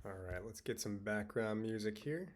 All right, let's get some background music here.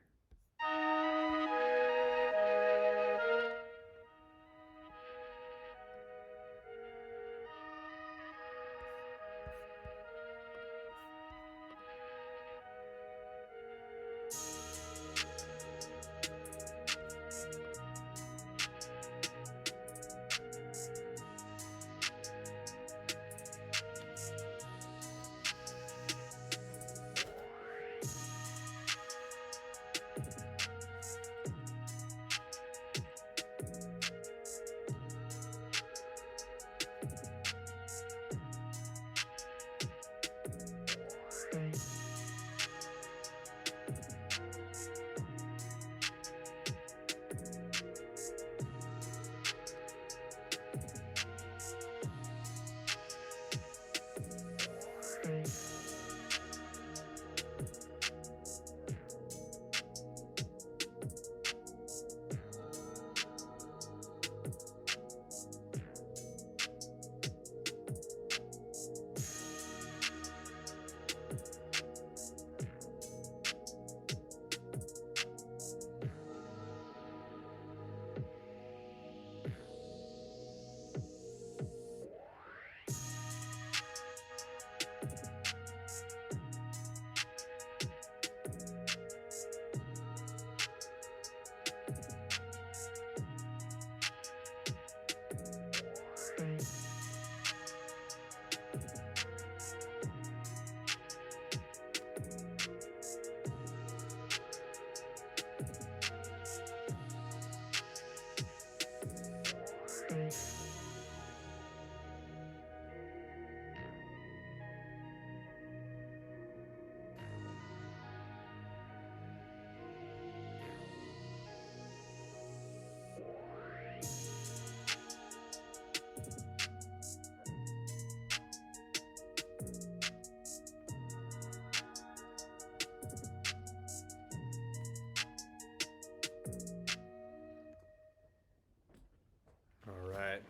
All right,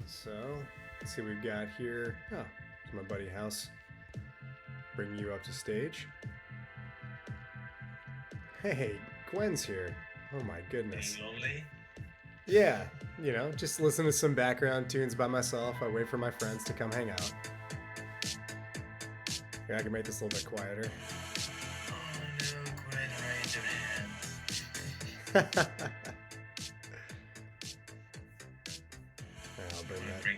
so let's see what we've got here. Oh, it's my buddy House. Bring you up to stage. Hey, Gwen's here. Oh my goodness. Being lonely. Yeah, just listen to some background tunes by myself. I wait for my friends to come hang out. Here, I can make this a little bit quieter. Oh no, quit raise your hand. I'll bring that. Bring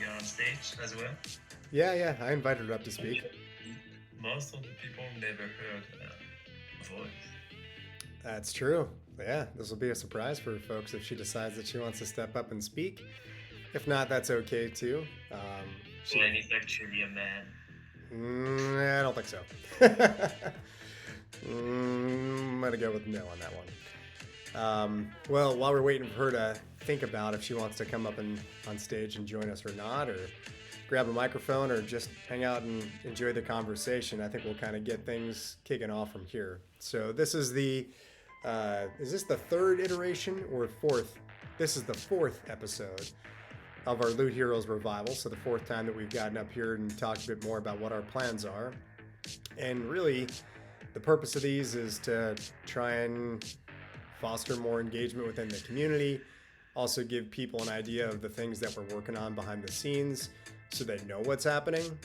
you on stage as well. Yeah, I invited her up to speak. Most of the people never heard a voice. That's true. Yeah, this will be a surprise for folks if she decides that she wants to step up and speak. If not, that's okay too. She, Glenn is actually a man. I don't think so. I'm gonna go with no on that one. Well, while we're waiting for her to think about if she wants to come up and on stage and join us or not, or grab a microphone, or just hang out and enjoy the conversation, I think we'll kind of get things kicking off from here. So this is is this the third iteration or fourth? This is the fourth episode of our Loot Heroes revival. So the fourth time that we've gotten up here and talked a bit more about what our plans are. And really, the purpose of these is to try and foster more engagement within the community, also give people an idea of the things that we're working on behind the scenes so they know what's happening,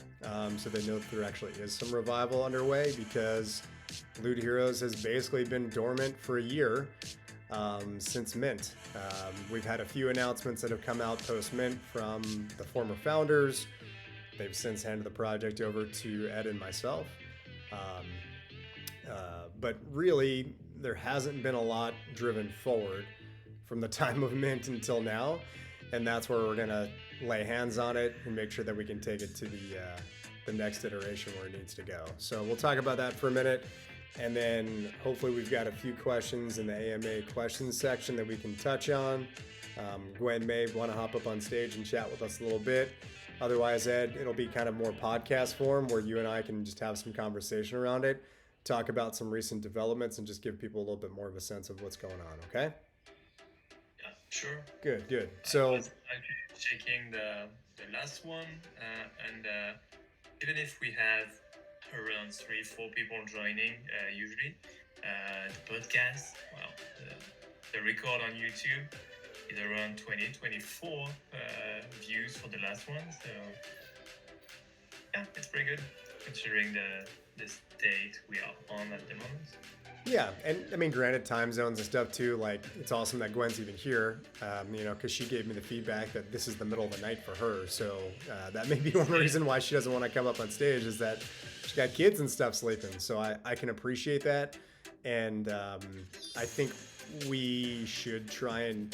so they know that there actually is some revival underway, because Loot Heroes has basically been dormant for a year since Mint. We've had a few announcements that have come out post-Mint from the former founders. They've since handed the project over to Ed and myself. But really, there hasn't been a lot driven forward from the time of Mint until now, and that's where we're gonna lay hands on it and make sure that we can take it to the next iteration where it needs to go. So we'll talk about that for a minute, and then hopefully we've got a few questions in the AMA questions section that we can touch on. Gwen may want to hop up on stage and chat with us a little bit. Otherwise, Ed, it'll be kind of more podcast form where you and I can just have some conversation around it, talk about some recent developments, and just give people a little bit more of a sense of what's going on, okay? Yeah, sure. Good. I So, was actually checking the last one, and even if we have around 3-4 people joining usually. The podcast, well, the record on YouTube is around 24 views for the last one. So yeah, it's pretty good considering the state we are on at the moment. Yeah, and I mean, granted, time zones and stuff too. Like, it's awesome that Gwen's even here, because she gave me the feedback that this is the middle of the night for her. So that may be one reason why she doesn't want to come up on stage, is that she's got kids and stuff sleeping. So I can appreciate that, and I think we should try and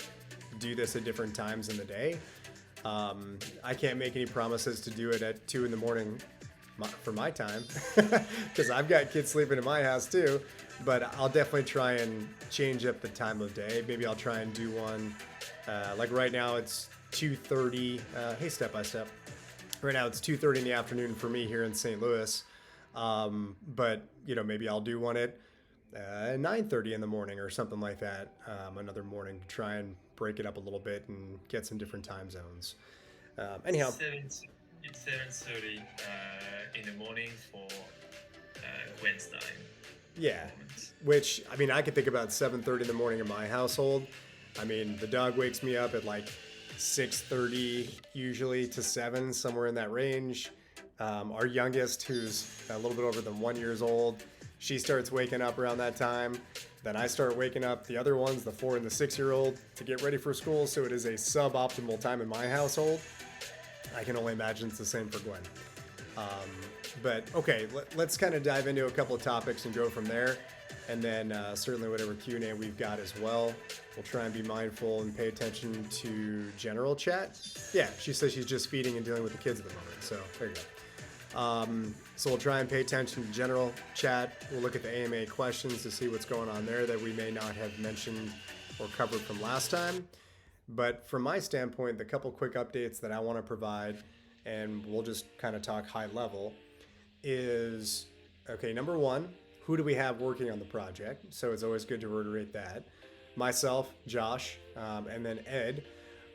do this at different times in the day. I can't make any promises to do it at 2 in the morning for my time, because I've got kids sleeping in my house too. But I'll definitely try and change up the time of day. Maybe I'll try and do one like right now it's 2:30. Hey, Step by Step. Right now it's 2:30 in the afternoon for me here in St. Louis. But maybe I'll do one at 9:30 in the morning or something like that. Another morning to try and break it up a little bit and get some different time zones. Anyhow, It's 7:30 in the morning for Gwen's time. yeah. Which, I mean, I could think about 7:30 in the morning in my household. I mean, the dog wakes me up at like 6:30 usually to 7, somewhere in that range. Our youngest, who's a little bit over than 1 year old, she starts waking up around that time. Then I start waking up the other ones, the 4 and the 6-year-old, to get ready for school. So it is a suboptimal time in my household. I can only imagine it's the same for Gwen. But okay, let's kind of dive into a couple of topics and go from there. And then certainly whatever Q&A we've got as well. We'll try and be mindful and pay attention to general chat. Yeah, she says she's just feeding and dealing with the kids at the moment. So there you go. So we'll try and pay attention to general chat. We'll look at the AMA questions to see what's going on there that we may not have mentioned or covered from last time. But from my standpoint, the couple quick updates that I want to provide, and we'll just kind of talk high level, is, okay, number one, who do we have working on the project? So it's always good to reiterate that. Myself, Josh, and then Ed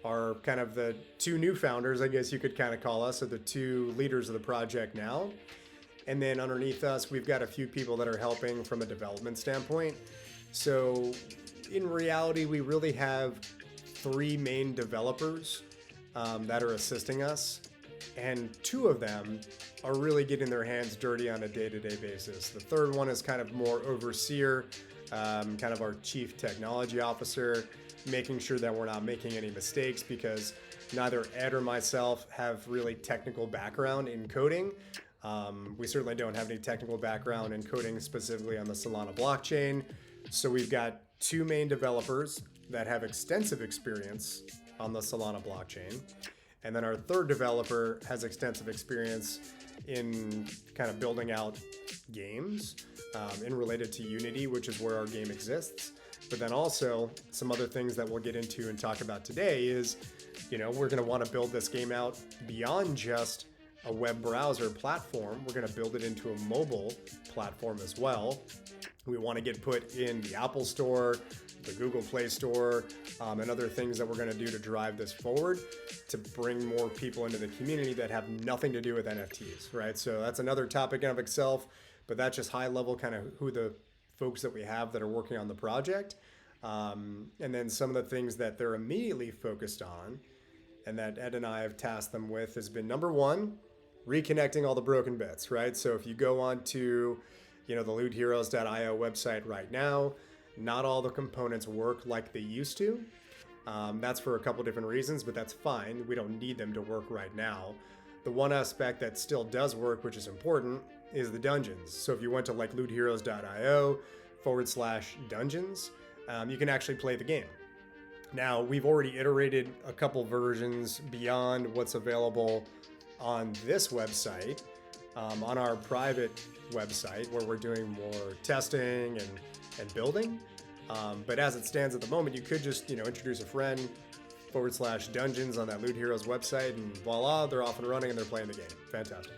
are kind of the two new founders, I guess you could kind of call us, or the two leaders of the project now. And then underneath us, we've got a few people that are helping from a development standpoint. So in reality, we really have 3 main developers that are assisting us. And 2 of them are really getting their hands dirty on a day-to-day basis. The third one is kind of more overseer, kind of our chief technology officer, making sure that we're not making any mistakes, because neither Ed or myself have really technical background in coding. We certainly don't have any technical background in coding specifically on the Solana blockchain. So we've got 2 main developers that have extensive experience on the Solana blockchain. And then our third developer has extensive experience in kind of building out games in related to Unity, which is where our game exists. But then also some other things that we'll get into and talk about today is, we're going to want to build this game out beyond just a web browser platform. We're going to build it into a mobile platform as well. We want to get put in the Apple Store, the Google Play Store, and other things that we're going to do to drive this forward to bring more people into the community that have nothing to do with NFTs, right? So that's another topic in of itself, but that's just high level kind of who the folks that we have that are working on the project. And then some of the things that they're immediately focused on and that Ed and I have tasked them with has been, number one, reconnecting all the broken bits, right? So if you go on to, the lootheroes.io website right now, not all the components work like they used to. That's for a couple different reasons, but that's fine. We don't need them to work right now. The one aspect that still does work, which is important, is the dungeons. So if you went to like lootheroes.io/dungeons, you can actually play the game. Now, we've already iterated a couple versions beyond what's available on this website, on our private website, where we're doing more testing and building. But as it stands at the moment, you could just, introduce a friend /dungeons on that Loot Heroes website, and voila, they're off and running and they're playing the game. Fantastic.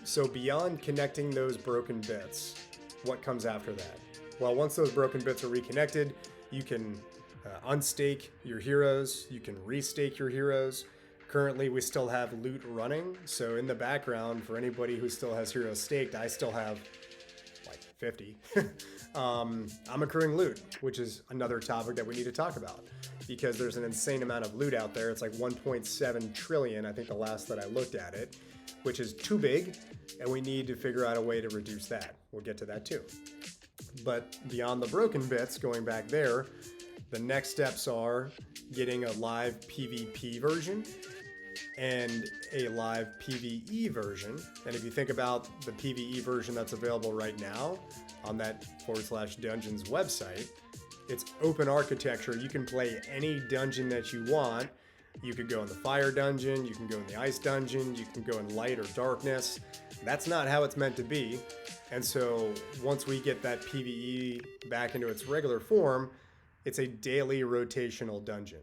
So beyond connecting those broken bits, what comes after that? Well, once those broken bits are reconnected, you can unstake your heroes, you can restake your heroes. Currently, we still have loot running. So in the background, for anybody who still has heroes staked, I still have like 50. I'm accruing loot, which is another topic that we need to talk about because there's an insane amount of loot out there. It's like 1.7 trillion, I think the last that I looked at it, which is too big, and we need to figure out a way to reduce that. We'll get to that too. But beyond the broken bits, going back there, the next steps are getting a live PvP version and a live PvE version. And if you think about the PvE version that's available right now on that /dungeons website, it's open architecture. You can play any dungeon that you want. You could go in the fire dungeon, you can go in the ice dungeon, you can go in light or darkness. That's not how it's meant to be. And so once we get that PvE back into its regular form, it's a daily rotational dungeon.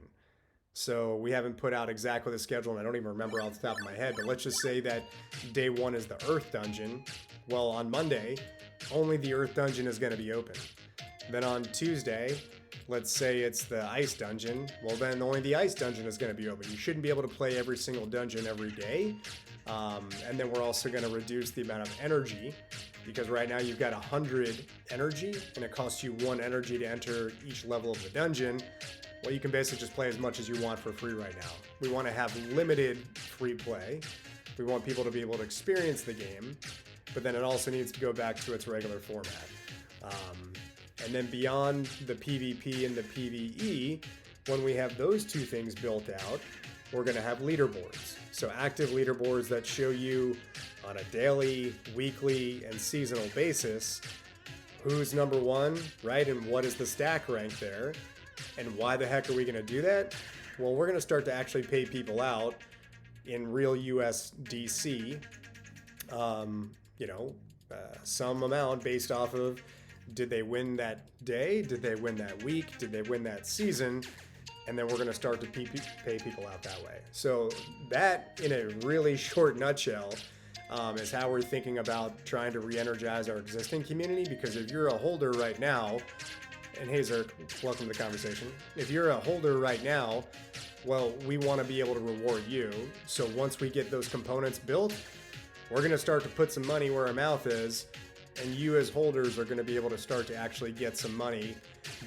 So we haven't put out exactly the schedule, and I don't even remember off the top of my head, but let's just say that day one is the Earth Dungeon. Well, on Monday, only the Earth Dungeon is going to be open. Then on Tuesday, let's say it's the Ice Dungeon. Well, then only the Ice Dungeon is going to be open. You shouldn't be able to play every single dungeon every day. And then we're also going to reduce the amount of energy, because right now you've got 100 energy, and it costs you 1 energy to enter each level of the dungeon. Well, you can basically just play as much as you want for free right now. We want to have limited free play. We want people to be able to experience the game, but then it also needs to go back to its regular format. And then beyond the PvP and the PvE, when we have those two things built out, we're going to have leaderboards. So active leaderboards that show you on a daily, weekly, and seasonal basis who's number one, right? And what is the stack rank there? And why the heck are we going to do that? Well, we're going to start to actually pay people out in real USDC, some amount based off of, did they win that day? Did they win that week? Did they win that season? And then we're going to start to pay people out that way. So that, in a really short nutshell, is how we're thinking about trying to re-energize our existing community. Because if you're a holder right now, and hey, Zerk, welcome to the conversation. If you're a holder right now, well, we want to be able to reward you. So once we get those components built, we're going to start to put some money where our mouth is, and you as holders are going to be able to start to actually get some money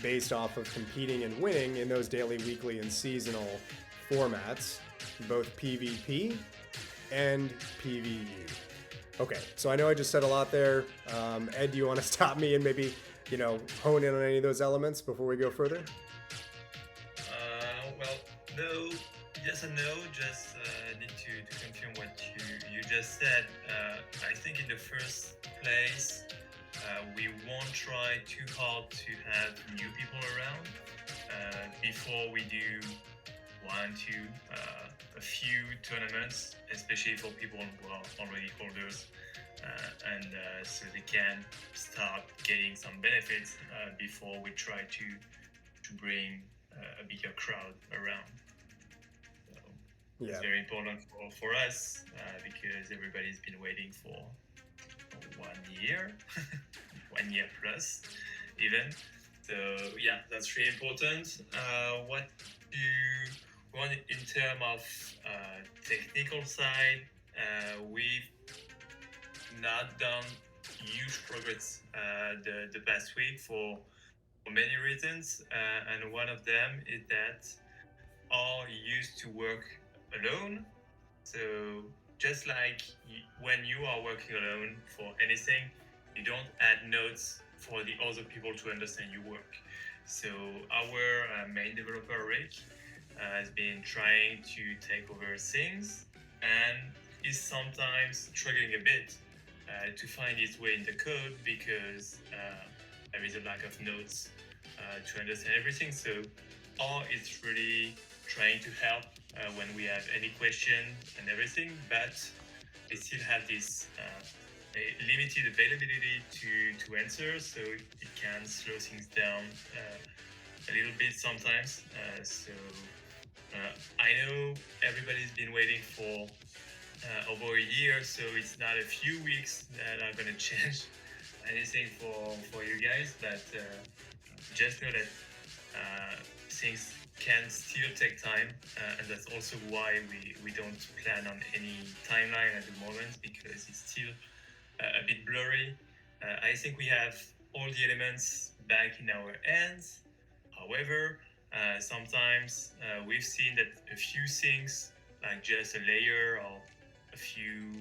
based off of competing and winning in those daily, weekly, and seasonal formats, both PvP and PvE. Okay, so I know I just said a lot there. Ed, do you want to stop me and maybe, hone in on any of those elements before we go further? Well, no, yes and no. Just need to confirm what you just said. I think in the first place, we won't try too hard to have new people around before we do a few tournaments, especially for people who are already holders, so they can start getting some benefits before we try to bring a bigger crowd around. So it's very important for us because everybody's been waiting for 1 year, 1 year plus even. So yeah, that's really important. What you want in terms of technical side, we've not done huge progress the past week for many reasons, and one of them is that all used to work alone. So just like when you are working alone for anything, you don't add notes for the other people to understand your work. So our main developer, Rick, has been trying to take over things and is sometimes struggling a bit to find its way in the code because there is a lack of notes to understand everything. So R is really trying to help when we have any question and everything, but they still have this limited availability to answer, so it can slow things down a little bit sometimes. I know everybody's been waiting for over a year, so it's not a few weeks that are going to change anything for you guys, but just know that things can still take time, and that's also why we don't plan on any timeline at the moment, because it's still a bit blurry. I think we have all the elements back in our hands. However, sometimes we've seen that a few things, like just a layer or a few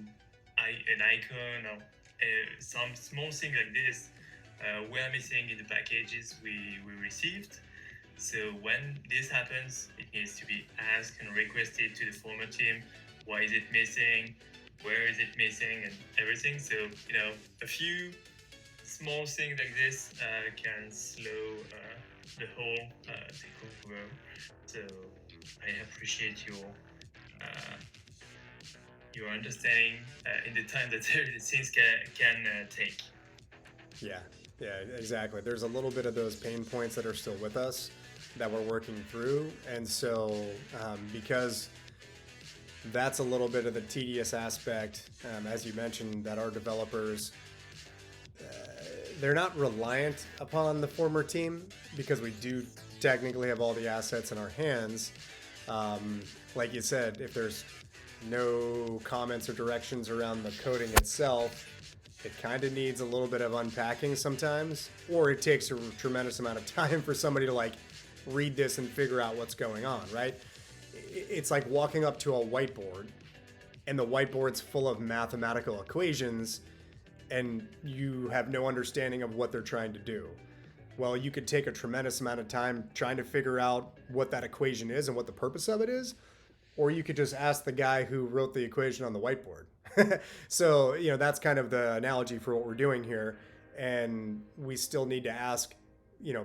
an icon or some small thing like this, were missing in the packages we received. So when this happens, it needs to be asked and requested to the former team. Why is it missing? Where is it missing? And everything. So, a few small things like this can slow the whole takeover. So I appreciate uh, your understanding in the time that things can take. Yeah, yeah, exactly. There's a little bit of those pain points that are still with us that we're working through. And so, because that's a little bit of the tedious aspect, as you mentioned, that our developers, they're not reliant upon the former team because we do technically have all the assets in our hands. Like you said, if there's no comments or directions around the coding itself, it kind of needs a little bit of unpacking sometimes, or it takes a tremendous amount of time for somebody to like read this and figure out what's going on, right? It's like walking up to a whiteboard and the whiteboard's full of mathematical equations and you have no understanding of what they're trying to do. Well, you could take a tremendous amount of time trying to figure out what that equation is and what the purpose of it is, or you could just ask the guy who wrote the equation on the whiteboard. So, that's kind of the analogy for what we're doing here. And we still need to ask,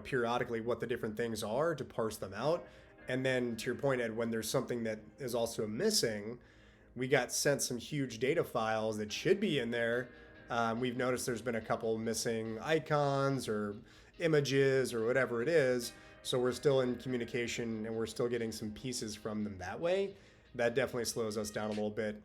periodically what the different things are to parse them out. And then to your point, Ed, when there's something that is also missing, we got sent some huge data files that should be in there. We've noticed there's been a couple missing icons or images or whatever it is. So we're still in communication and we're still getting some pieces from them that way. That definitely slows us down a little bit,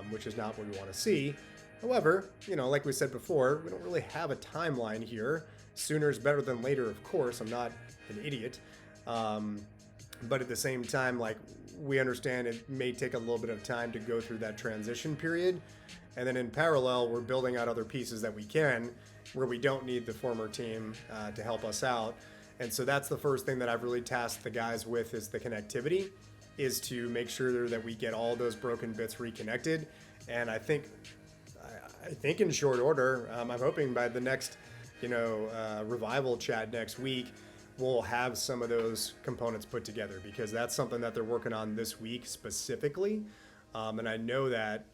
which is not what we want to see. However, like we said before, we don't really have a timeline here. Sooner is better than later, of course. I'm not an idiot. But at the same time, like, we understand it may take a little bit of time to go through that transition period. And then in parallel, we're building out other pieces that we can where we don't need the former team to help us out. And so that's the first thing that I've really tasked the guys with is the connectivity, is to make sure that we get all those broken bits reconnected. And I think in short order, I'm hoping by the next, revival chat next week, we'll have some of those components put together, because that's something that they're working on this week specifically. And I know that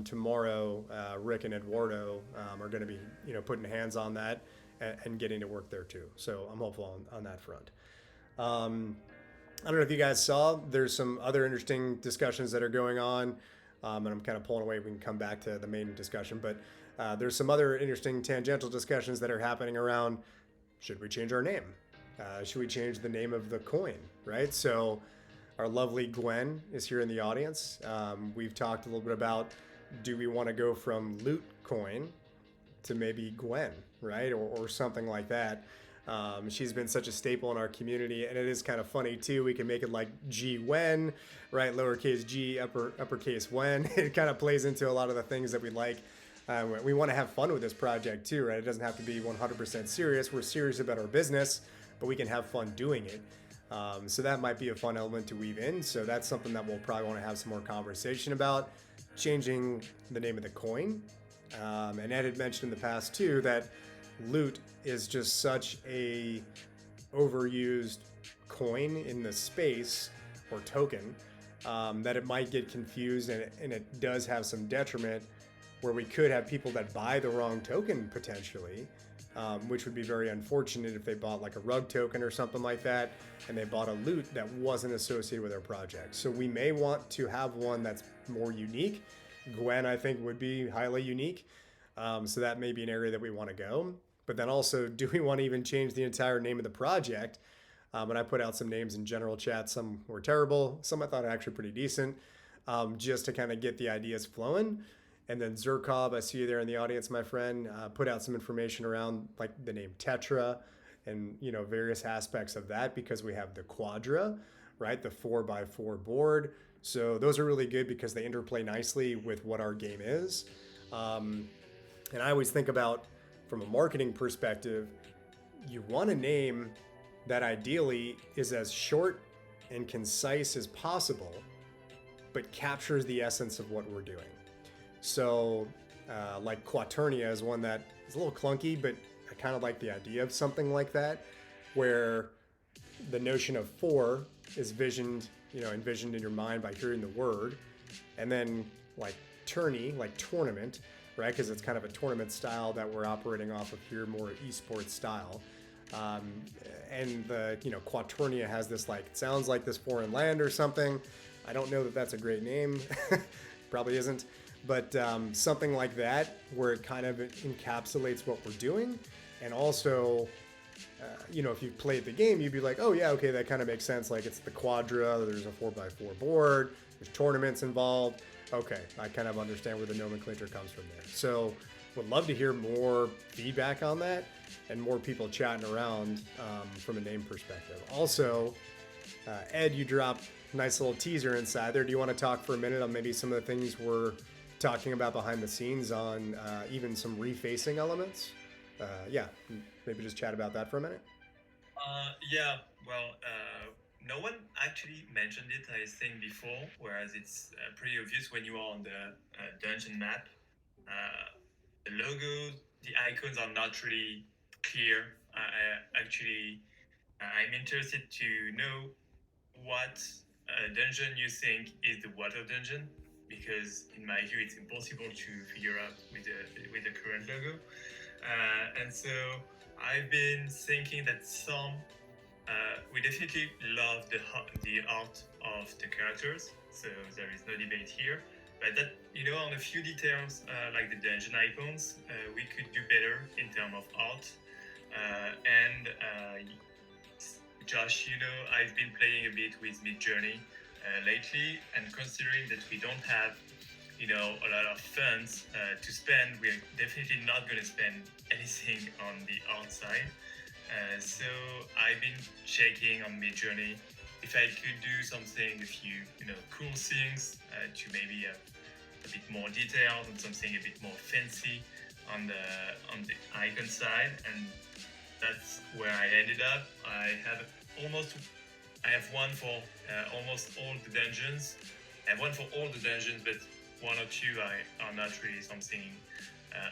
tomorrow, Rick and Eduardo are going to be, putting hands on that and getting to work there too. So I'm hopeful on that front. I don't know if you guys saw, there's some other interesting discussions that are going on. And I'm kind of pulling away. We can come back to the main discussion, but there's some other interesting tangential discussions that are happening around, should we change our name? Should we change the name of the coin, right? So our lovely Gwen is here in the audience. We've talked a little bit about, do we want to go from Loot Coin to maybe Gwen, right? Or something like that. She's been such a staple in our community, and it is kind of funny too. We can make it like G Wen, right? Lowercase G, uppercase Wen. It kind of plays into a lot of the things that we like. We want to have fun with this project too, right? It doesn't have to be 100% serious. We're serious about our business, but we can have fun doing it. So that might be a fun element to weave in. So that's something that we'll probably want to have some more conversation about, changing the name of the coin. And Ed had mentioned in the past too that loot is just such a overused coin in the space, or token, that it might get confused, and it does have some detriment where we could have people that buy the wrong token potentially, which would be very unfortunate if they bought like a rug token or something like that, and they bought a loot that wasn't associated with their project. So we may want to have one that's more unique. Gwen, I think, would be highly unique. So that may be an area that we want to go. But then also, do we want to even change the entire name of the project? And I put out some names in general chat. Some were terrible. Some I thought were actually pretty decent, just to kind of get the ideas flowing. And then Zerkov, I see you there in the audience, my friend, put out some information around like the name Tetra and, various aspects of that, because we have the Quadra, right? The 4x4 board. So those are really good because they interplay nicely with what our game is. And I always think about, from a marketing perspective, you want a name that ideally is as short and concise as possible, but captures the essence of what we're doing. So, like Quaternia is one that is a little clunky, but I kind of like the idea of something like that, where the notion of four is envisioned in your mind by hearing the word, and then like tourney, like tournament, right? Because it's kind of a tournament style that we're operating off of here, more eSports style. Um, and the Quaternia has this like, it sounds like this foreign land or something. I don't know that that's a great name. Probably isn't. But something like that, where it kind of encapsulates what we're doing. And also, if you've played the game, you'd be like, oh yeah, okay, that kind of makes sense. Like, it's the Quadra, there's a 4x4 board, there's tournaments involved. Okay, I kind of understand where the nomenclature comes from there. So would love to hear more feedback on that and more people chatting around from a name perspective. Also, Ed, you dropped a nice little teaser inside there. Do you want to talk for a minute on maybe some of the things we're talking about behind the scenes on even some refacing elements? Yeah, maybe just chat about that for a minute. Yeah, well, no one actually mentioned it, I think, before, whereas it's pretty obvious when you are on the dungeon map. The logos, the icons are not really clear. Actually, I'm interested to know what dungeon you think is the water dungeon, because in my view, it's impossible to figure out with the current logo. And so I've been thinking that we definitely love the art of the characters, so there is no debate here. But that, on a few details like the dungeon icons, we could do better in terms of art. And Josh, I've been playing a bit with Midjourney lately, and considering that we don't have a lot of funds to spend, we're definitely not going to spend anything on the art side. So I've been checking on Midjourney if I could do something, a few cool things to maybe a bit more details and something a bit more fancy on the icon side, and that's where I ended up. I have one for almost all the dungeons. I have one for all the dungeons, but one or two are not really something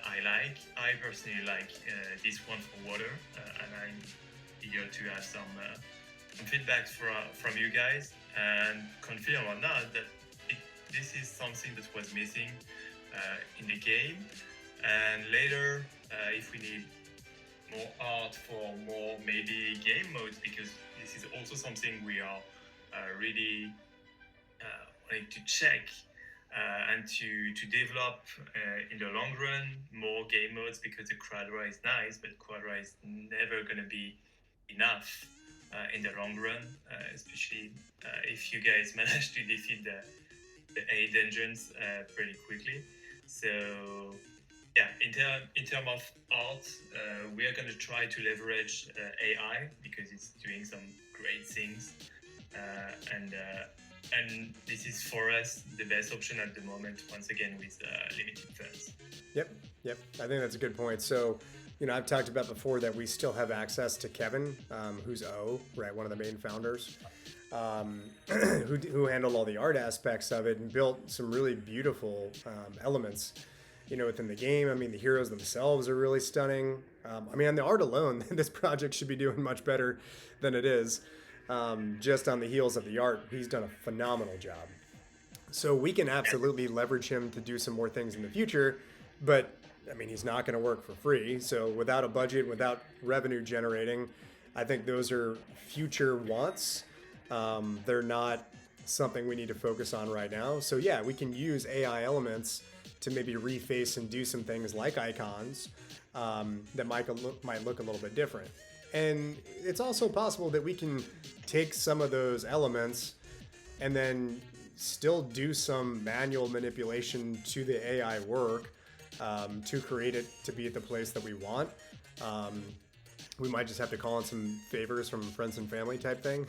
I like. I personally like this one for water, and I'm eager to have some feedback from you guys and confirm or not that this is something that was missing in the game. And later, if we need more art for more maybe game modes, because this is also something we are really wanting to check and to develop in the long run more game modes, because the Quadra is nice, but Quadra is never going to be enough in the long run, especially if you guys manage to defeat the 8 dungeons pretty quickly. So yeah, in terms of art, we are going to try to leverage AI because it's doing some great things, and this is for us the best option at the moment. Once again, with limited funds. Yep. I think that's a good point. So, I've talked about before that we still have access to Kevin, who's right, one of the main founders, who handled all the art aspects of it and built some really beautiful elements, within the game. I mean, the heroes themselves are really stunning. On the art alone, this project should be doing much better than it is. Just on the heels of the art, he's done a phenomenal job. So we can absolutely leverage him to do some more things in the future, but he's not going to work for free. So without a budget, without revenue generating, I think those are future wants. They're not something we need to focus on right now. So yeah, we can use AI elements to maybe reface and do some things like icons that might look a little bit different. And it's also possible that we can take some of those elements and then still do some manual manipulation to the AI work to create it to be at the place that we want. We might just have to call in some favors from friends and family type thing,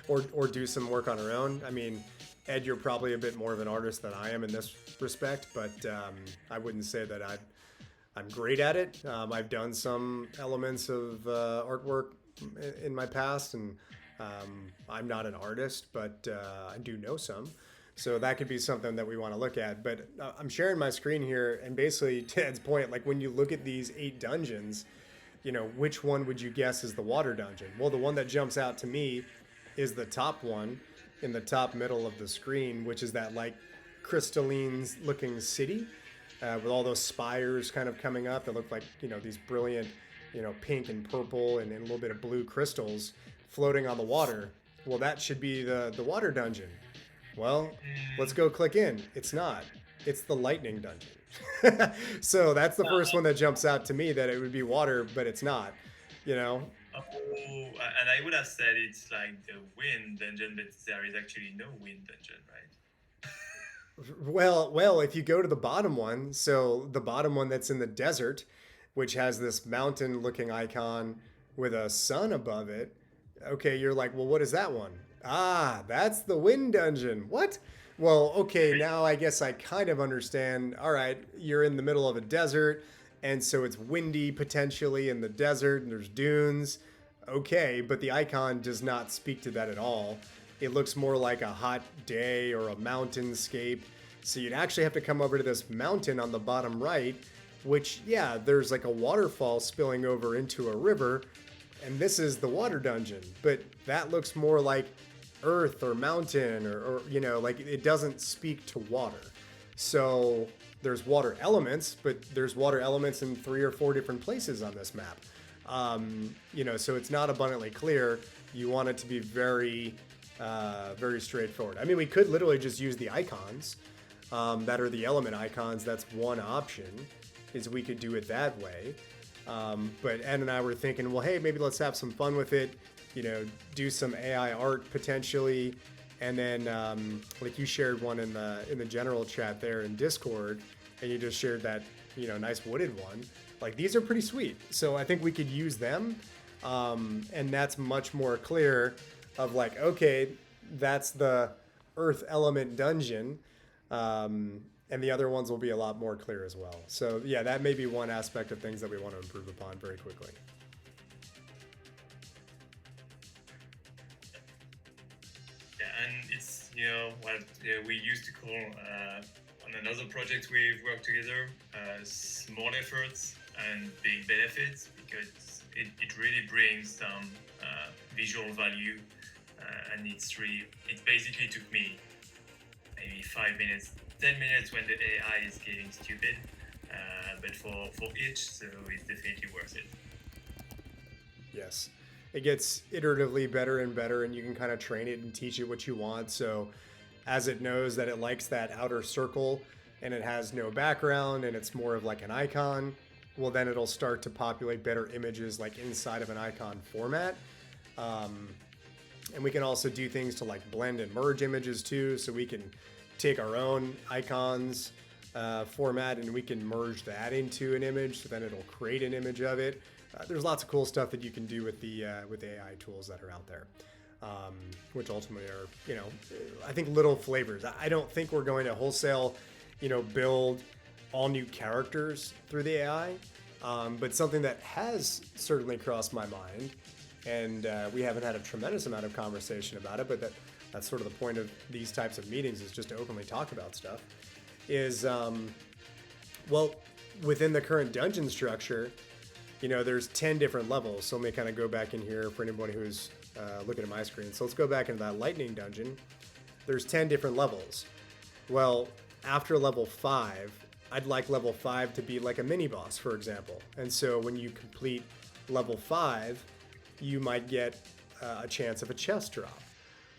or do some work on our own. I mean, Ed, you're probably a bit more of an artist than I am in this respect, but I wouldn't say that I'm great at it. I've done some elements of artwork in my past, and I'm not an artist, but I do know some. So that could be something that we want to look at. But I'm sharing my screen here, and basically, to Ed's point, like when you look at these 8 dungeons, which one would you guess is the water dungeon? Well, the one that jumps out to me is the top one in the top middle of the screen, which is that like crystalline looking city with all those spires kind of coming up that look like, these brilliant, pink and purple and a little bit of blue crystals floating on the water. Well, that should be the water dungeon. Well, let's go click in. It's not. It's the lightning dungeon. So that's the first one that jumps out to me, that it would be water, but it's not, Oh, and I would have said it's like the wind dungeon, but there is actually no wind dungeon, right? Well, if you go to the bottom one, so the bottom one that's in the desert, which has this mountain looking icon with a sun above it, okay, you're like, well, what is that one? Ah, that's the wind dungeon. What? Well, okay, now I guess I kind of understand. All right, you're in the middle of a desert, and so it's windy potentially in the desert, and there's dunes. Okay, but the icon does not speak to that at all. It looks more like a hot day or a mountainscape. So you'd actually have to come over to this mountain on the bottom right, which, yeah, there's like a waterfall spilling over into a river, and this is the water dungeon. But that looks more like earth or mountain or like it doesn't speak to water. So there's water elements, but there's water elements in 3 or 4 different places on this map. So it's not abundantly clear. You want it to be very, very straightforward. I mean, we could literally just use the icons that are the element icons. That's one option, is we could do it that way. But Ed and I were thinking, well, hey, maybe let's have some fun with it. Do some AI art potentially, and then like you shared one in the general chat there in Discord, and you just shared that nice wooded one. Like, these are pretty sweet, so I think we could use them, and that's much more clear. Of like, okay, that's the Earth element dungeon, and the other ones will be a lot more clear as well. So yeah, that may be one aspect of things that we want to improve upon very quickly. And it's what we used to call on another project we've worked together, small efforts and big benefits, because it really brings some visual value, and it basically took me maybe 5 minutes, 10 minutes when the AI is getting stupid, but for each, so it's definitely worth it. Yes. It gets iteratively better and better, and you can kind of train it and teach it what you want. So as it knows that it likes that outer circle and it has no background and it's more of like an icon, well, then it'll start to populate better images like inside of an icon format. And we can also do things to like blend and merge images too. So we can take our own icons format and we can merge that into an image. So then it'll create an image of it. There's lots of cool stuff that you can do with the AI tools that are out there, which ultimately are, I think little flavors. I don't think we're going to wholesale, build all new characters through the AI, but something that has certainly crossed my mind, and we haven't had a tremendous amount of conversation about it, but that's sort of the point of these types of meetings, is just to openly talk about stuff, is, within the current dungeon structure, there's 10 different levels. So let me kind of go back in here for anybody who's looking at my screen. So let's go back into that lightning dungeon. There's 10 different levels. Well, after level 5, I'd like level 5 to be like a mini boss, for example. And so when you complete level 5, you might get a chance of a chest drop,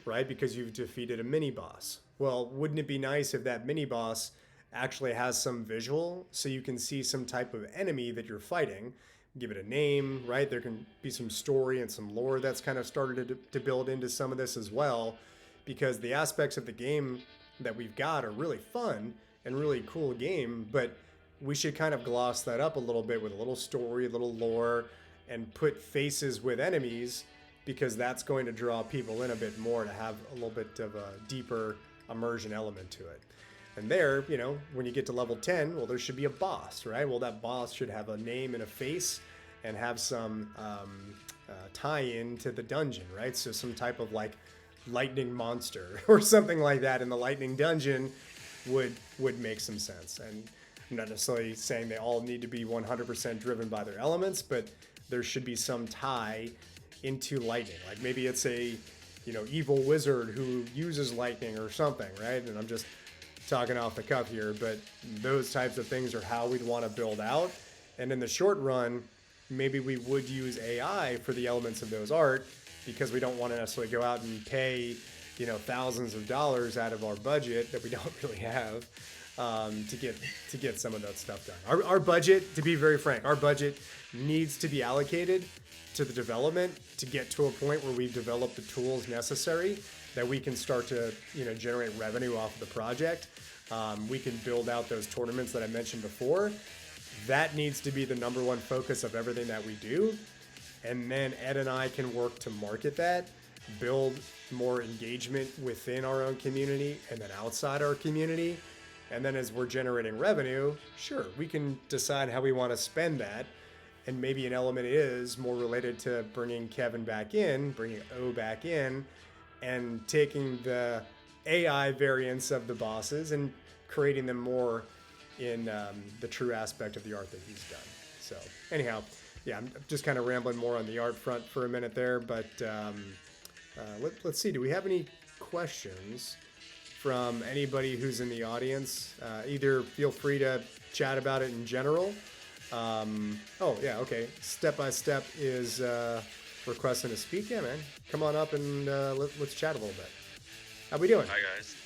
right? Because you've defeated a mini boss. Well, wouldn't it be nice if that mini boss actually has some visual, so you can see some type of enemy that you're fighting, give it a name, right? There can be some story and some lore that's kind of started to build into some of this as well, because the aspects of the game that we've got are really fun and really cool game, but we should kind of gloss that up a little bit with a little story, a little lore, and put faces with enemies, because that's going to draw people in a bit more to have a little bit of a deeper immersion element to it. And there, when you get to level 10, well, there should be a boss, right? Well, that boss should have a name and a face and have some tie-in to the dungeon, right? So some type of like lightning monster or something like that in the lightning dungeon would make some sense. And I'm not necessarily saying they all need to be 100% driven by their elements, but there should be some tie into lightning. Like maybe it's a evil wizard who uses lightning or something, right? And I'm just talking off the cuff here, but those types of things are how we'd want to build out. And in the short run, maybe we would use AI for the elements of those art, because we don't want to necessarily go out and pay thousands of dollars out of our budget that we don't really have to get some of that stuff done. Our budget, to be very frank, our budget needs to be allocated to the development to get to a point where we've developed the tools necessary that we can start to generate revenue off of the project. We can build out those tournaments that I mentioned before. That needs to be the number one focus of everything that we do. And then Ed and I can work to market that, build more engagement within our own community and then outside our community. And then as we're generating revenue, sure, we can decide how we want to spend that. And maybe an element is more related to bringing Kevin back in, bringing O back in, and taking the AI variants of the bosses and creating them more in the true aspect of the art that he's done. So anyhow, yeah, I'm just kind of rambling more on the art front for a minute there, but let's see. Do we have any questions from anybody who's in the audience? Either feel free to chat about it in general. Oh, yeah, okay. Step by Step is requesting to speak. Yeah, man. Come on up and let's chat a little bit. How we doing? Hi guys.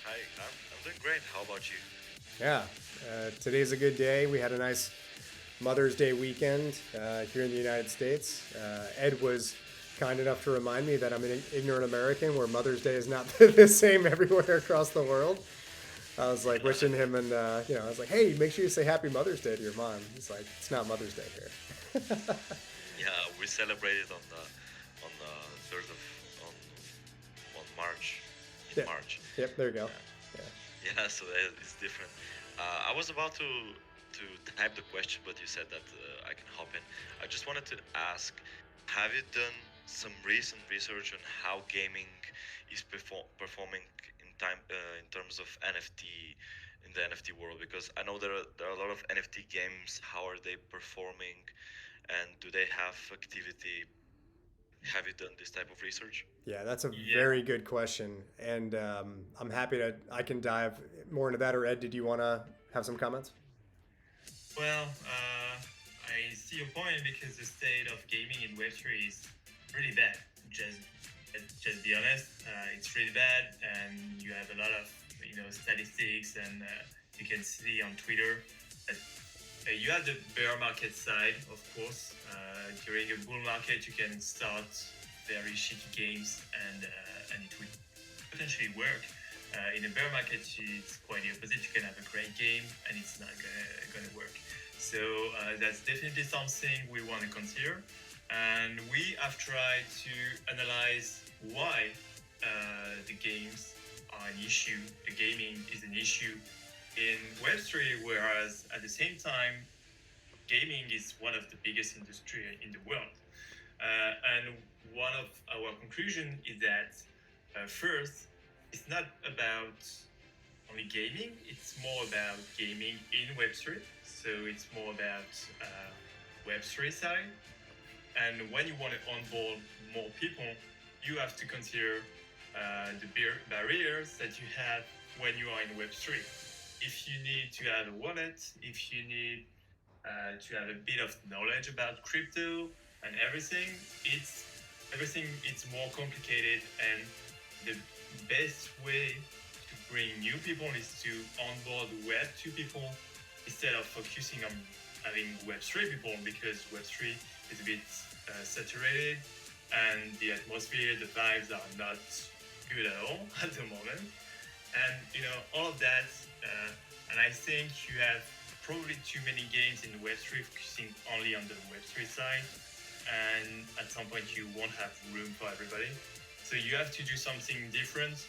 Hi, I'm doing great. How about you? Yeah, today's a good day. We had a nice Mother's Day weekend here in the United States. Ed was kind enough to remind me that I'm an ignorant American where Mother's Day is not the same everywhere across the world. I was like wishing him and, I was like, hey, make sure you say Happy Mother's Day to your mom. He's like, it's not Mother's Day here. Yeah, we celebrated on the 3rd of on March. In March. Yep, there you go. Yeah, so it's different. I was about to type the question, but you said that I can hop in. I just wanted to ask, have you done some recent research on how gaming is performing in terms of NFT in the NFT world? Because I know there are a lot of NFT games. How are they performing, and do they have activity? Have you done this type of research? Yeah, that's a very good question, and I'm happy I can dive more into that. Or Ed, did you want to have some comments? Well, I see your point, because the state of gaming in Web3 is really bad. Just be honest, it's really bad, and you have a lot of statistics, and you can see on Twitter that you have the bear market side, of course. During a bull market, you can start very shitty games, and it will potentially work. In a bear market, it's quite the opposite. You can have a great game, and it's not gonna work. So that's definitely something we want to consider. And we have tried to analyze why the games are an issue, the gaming is an issue in Web3, whereas at the same time, gaming is one of the biggest industry in the world. And one of our conclusion is that first, it's not about only gaming, it's more about gaming in Web3. So it's more about Web3 side. And when you want to onboard more people, you have to consider the barriers that you have when you are in Web3. If you need to have a wallet, if you need to have a bit of knowledge about crypto and everything, it's more complicated. And the best way to bring new people is to onboard Web2 people instead of focusing on having Web3 people, because Web3 is a bit saturated, and the atmosphere, the vibes are not good at all at the moment. And all of that, and I think you have probably too many games in Web3 focusing only on the Web3 side, and at some point you won't have room for everybody. So you have to do something different.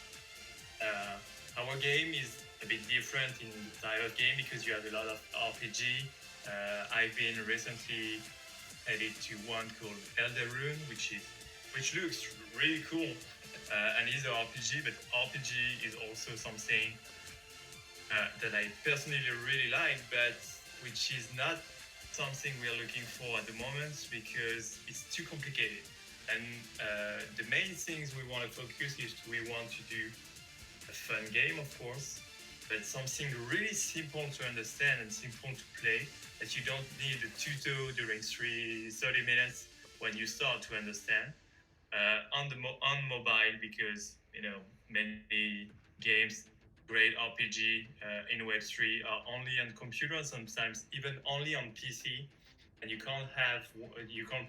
Our game is a bit different in the type of game because you have a lot of RPG. I've been recently added to one called Elderun, which looks really cool and is an RPG, but RPG is also something that I personally really like, but which is not something we are looking for at the moment because it's too complicated. And the main things we want to focus is we want to do a fun game, of course, but something really simple to understand and simple to play that you don't need a tuto during 30 minutes when you start to understand. On mobile, because many games, great RPG in Web3 are only on computer, sometimes even only on PC, and you can't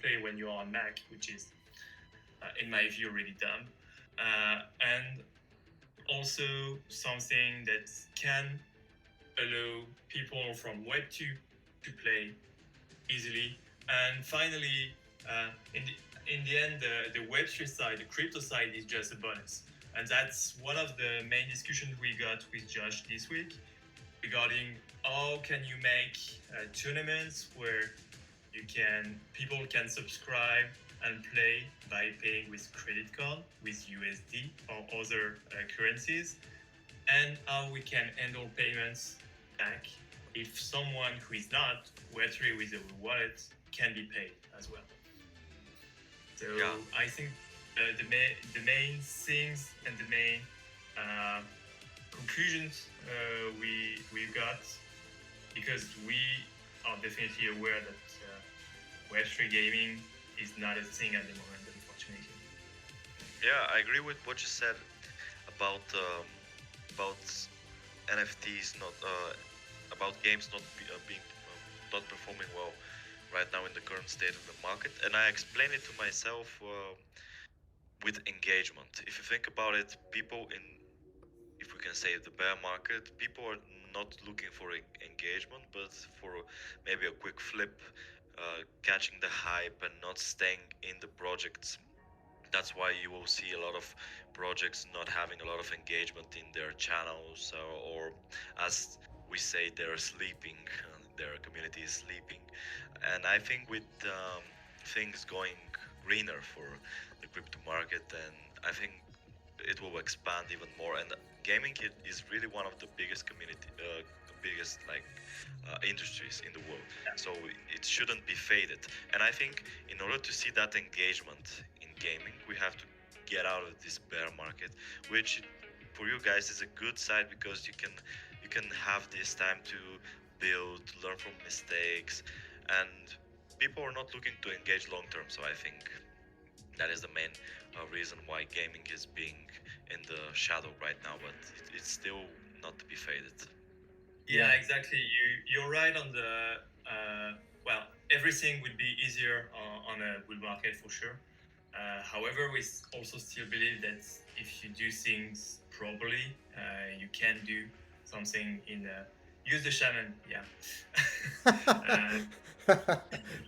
play when you're on Mac, which is in my view really dumb. And also something that can allow people from Web 2 to play easily. And finally, in the end, the Web3 side, the crypto side, is just a bonus. And that's one of the main discussions we got with Josh this week regarding how can you make tournaments where people can subscribe and play by paying with credit card, with USD or other currencies, and how we can handle payments back if someone who is not Web3 with a wallet can be paid as well. So Yeah. I think the main things and the main conclusions we got, because we are definitely aware that Web3 gaming is not a thing at the moment, unfortunately. Yeah, I agree with what you said about about NFTs not about games being not performing well right now in the current state of the market, and I explain it to myself with engagement. If you think about it, people in, if we can say, the bear market, people are not looking for engagement, but for maybe a quick flip, catching the hype and not staying in the projects. That's why you will see a lot of projects not having a lot of engagement in their channels, or as we say, they're sleeping, their community is sleeping. And I think with things going greener for the crypto market, and I think it will expand even more. And gaming is really one of the biggest biggest industries in the world. So it shouldn't be faded. And I think in order to see that engagement in gaming, we have to get out of this bear market, which for you guys is a good side because you can have this time to build, learn from mistakes, and people are not looking to engage long term. So I think that is the main reason why gaming is being in the shadow right now, but it's still not to be faded. Yeah, exactly. You're right on the well. Everything would be easier on a bull market for sure. However, we also still believe that if you do things properly, you can do something in use the shaman. Yeah.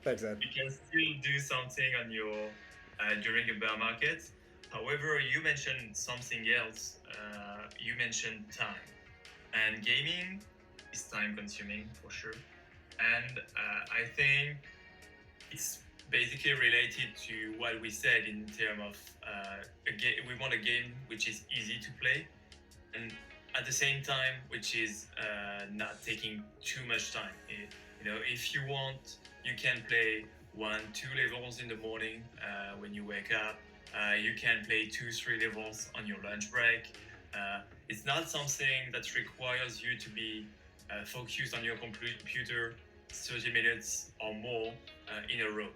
Thanks, Ed. You can still do something on your during a bear market. However, you mentioned something else. You mentioned time, and gaming is time consuming for sure. And I think it's basically related to what we said in terms of we want a game which is easy to play, and at the same time which is not taking too much time. If you want, you can play 1-2 levels in the morning when you wake up. You can play 2-3 levels on your lunch break. It's not something that requires you to be focused on your computer 30 minutes or more in a row.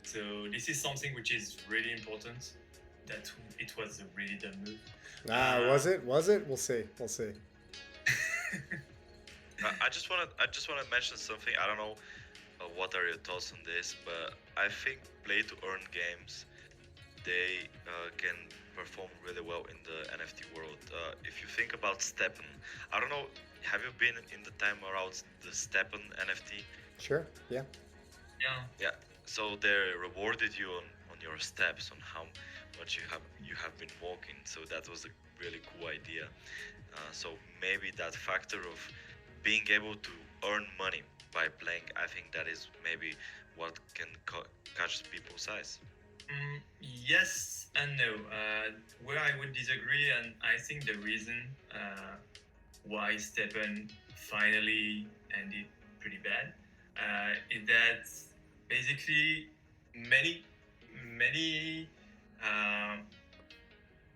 So this is something which is really important. That it was a really dumb move. Was it? Was it? We'll see. We'll see. I just want to mention something. I don't know what are your thoughts on this, but I think play to earn games they can perform really well in the NFT world. If you think about Steppen, I don't know, have you been in the time around the Steppen NFT? Sure. Yeah. Yeah. Yeah. So they rewarded you on your steps, on how much you have been walking. So that was a really cool idea. So maybe that factor of being able to earn money by playing, I think that is maybe what can catch people's eyes. Yes and no. Where I would disagree, and I think the reason why Steppen finally ended pretty bad is that basically many many uh,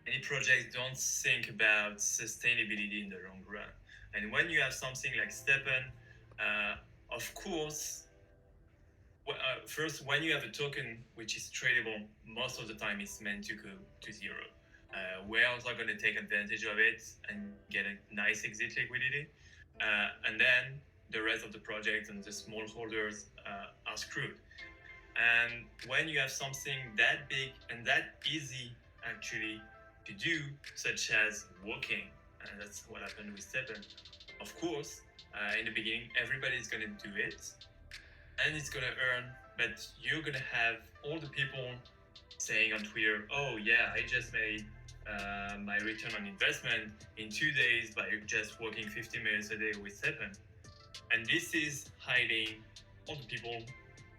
many projects don't think about sustainability in the long run. And when you have something like Steppen, of course, first, when you have a token which is tradable, most of the time it's meant to go to zero. Whales are going to take advantage of it and get a nice exit liquidity. And then the rest of the project and the small holders are screwed. And when you have something that big and that easy actually to do, such as walking, and that's what happened with Steppen, of course, in the beginning, everybody's going to do it and it's gonna earn, but you're gonna have all the people saying on Twitter, "Oh yeah, I just made my return on investment in 2 days by just working 50 minutes a day with Steppen," and this is hiding all the people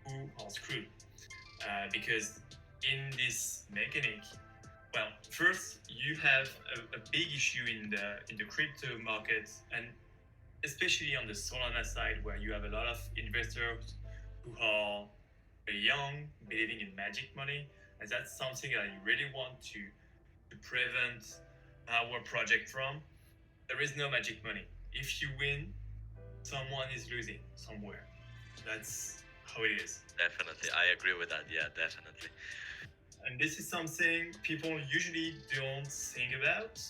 who are screwed because in this mechanic, well, first you have a big issue in the crypto markets and especially on the Solana side where you have a lot of investors who are young, believing in magic money, and that's something I really want to prevent our project from. There is no magic money. If you win, someone is losing somewhere. That's how it is. Definitely, I agree with that. Yeah, definitely. And this is something people usually don't think about,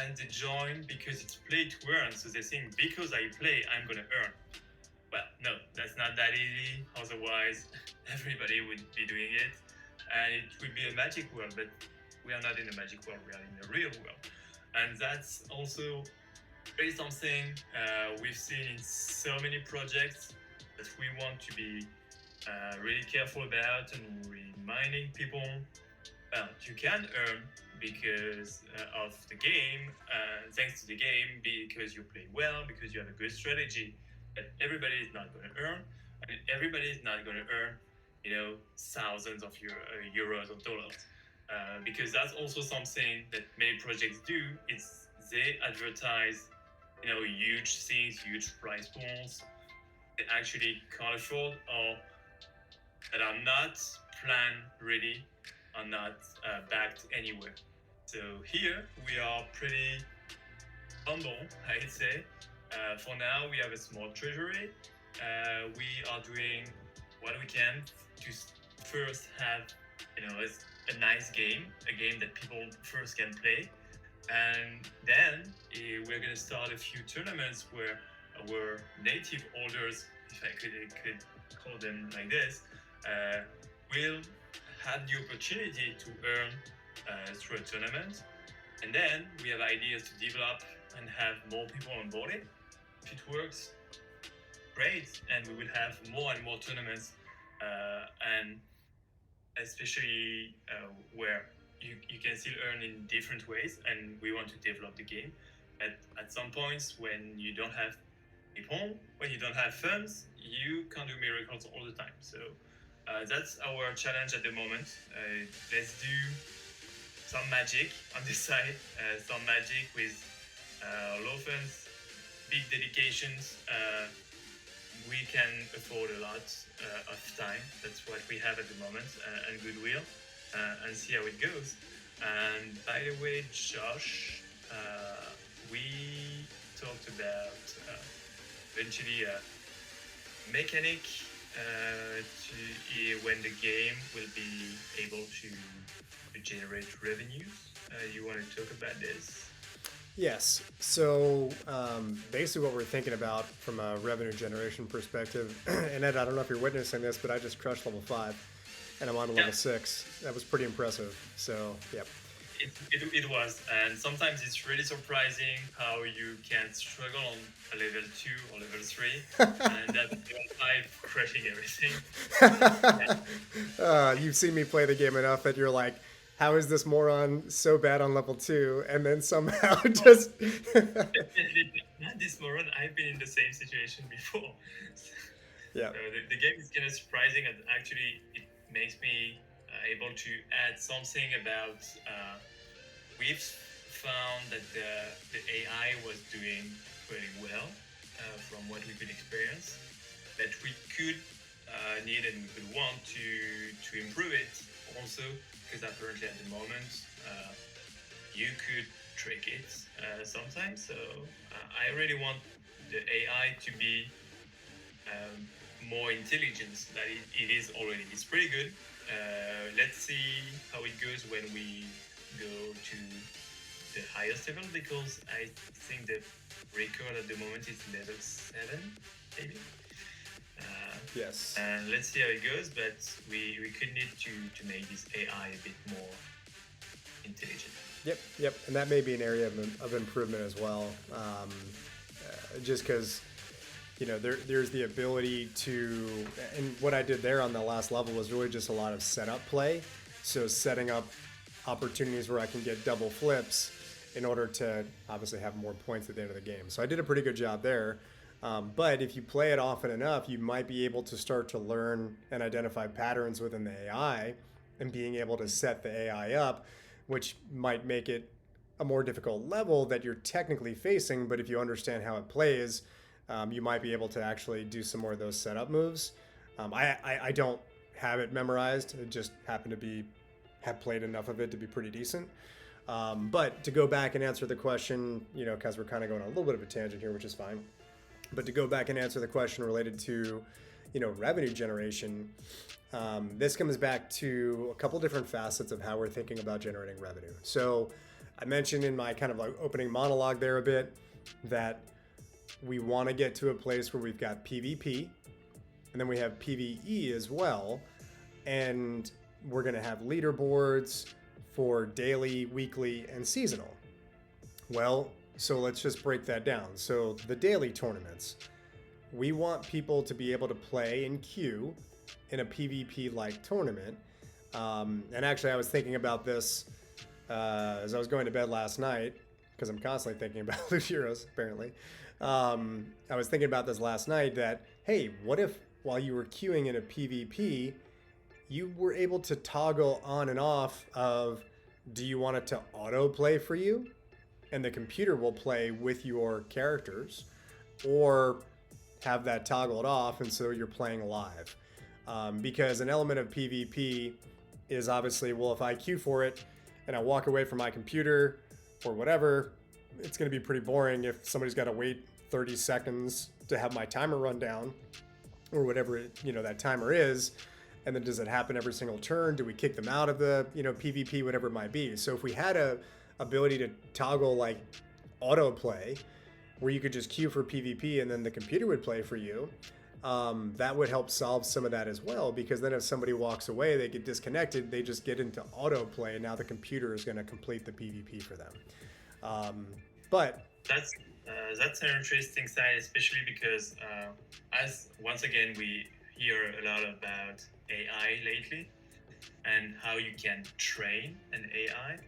and they join because it's play to earn. So they think because I play, I'm gonna earn. Well, no, that's not that easy. Otherwise, everybody would be doing it, and it would be a magic world. But we are not in a magic world; we are in a real world, and that's also really something we've seen in so many projects that we want to be really careful about and reminding people. You can earn because of the game, thanks to the game, because you play well, because you have a good strategy. But everybody is not going to earn, and everybody is not going to earn, thousands of euros or dollars, because that's also something that many projects do. It's they advertise, huge things, huge price pools that actually can't afford or that are not plan ready, are not backed anywhere. So here we are pretty humble, I'd say. For now, we have a small treasury. We are doing what we can to first have, a nice game, a game that people first can play, and then we're gonna start a few tournaments where our native holders, if I could call them like this, will have the opportunity to earn through a tournament. And then we have ideas to develop and have more people on board it. If it works, great. And we will have more and more tournaments, and especially where you can still earn in different ways. And we want to develop the game. At some points, when you don't have people, when you don't have funds, you can't do miracles all the time. So that's our challenge at the moment. Let's do some magic on this side, some magic with low funds, big dedications. We can afford a lot of time. That's what we have at the moment, and goodwill, and see how it goes. And by the way, Josh, we talked about eventually mechanic when the game will be able to generate revenues. You want to talk about this? Yes. So basically, what we're thinking about from a revenue generation perspective, and Ed, I don't know if you're witnessing this, but I just crushed level 5. and I'm on level 6. That was pretty impressive. So, yep. It was, and sometimes it's really surprising how you can struggle on a level 2 or level 3, and at level 5 crushing everything. You've seen me play the game enough that you're like, how is this moron so bad on level 2? And then somehow just. Definitely not this moron. I've been in the same situation before. Yeah. So the game is kind of surprising, and actually it makes me able to add something about. We've found that the AI was doing pretty well from what we could experience, that we could need and we could want to improve it also, because apparently at the moment you could trick it sometimes. So I really want the AI to be more intelligent than it is already. It's pretty good. Let's see how it goes when we go to the highest level, because I think the record at the moment is level 7, maybe. Yes. And let's see how it goes, but we could need to make this AI a bit more intelligent. Yep. And that may be an area of improvement as well. Just because, there's the ability to, and what I did there on the last level was really just a lot of setup play. So setting up opportunities where I can get double flips in order to obviously have more points at the end of the game. So I did a pretty good job there. But if you play it often enough, you might be able to start to learn and identify patterns within the AI and being able to set the AI up, which might make it a more difficult level that you're technically facing. But if you understand how it plays, you might be able to actually do some more of those setup moves. I don't have it memorized. It just happened to have played enough of it to be pretty decent. But to go back and answer the question, because we're kind of going on a little bit of a tangent here, which is fine. But to go back and answer the question related to, revenue generation, this comes back to a couple different facets of how we're thinking about generating revenue. So I mentioned in my kind of like opening monologue there a bit that we want to get to a place where we've got PvP and then we have PvE as well. And we're going to have leaderboards for daily, weekly, and seasonal. Well, so let's just break that down. So the daily tournaments, we want people to be able to play in queue in a PvP-like tournament. And actually, I was thinking about this as I was going to bed last night, because I'm constantly thinking about loot heroes, apparently. I was thinking about this last night that, hey, what if while you were queuing in a PvP, you were able to toggle on and off of, do you want it to auto play for you? And the computer will play with your characters, or have that toggled off and so you're playing live. Because an element of PvP is obviously, well, if I queue for it and I walk away from my computer or whatever, it's going to be pretty boring if somebody's got to wait 30 seconds to have my timer run down or whatever that timer is. And then does it happen every single turn? Do we kick them out of the PvP, whatever it might be? So if we had a ability to toggle like autoplay, where you could just queue for PvP and then the computer would play for you, that would help solve some of that as well. Because then if somebody walks away, they get disconnected, they just get into autoplay, and now the computer is going to complete the PvP for them. But that's an interesting side, especially because as once again we hear a lot about AI lately and how you can train an AI.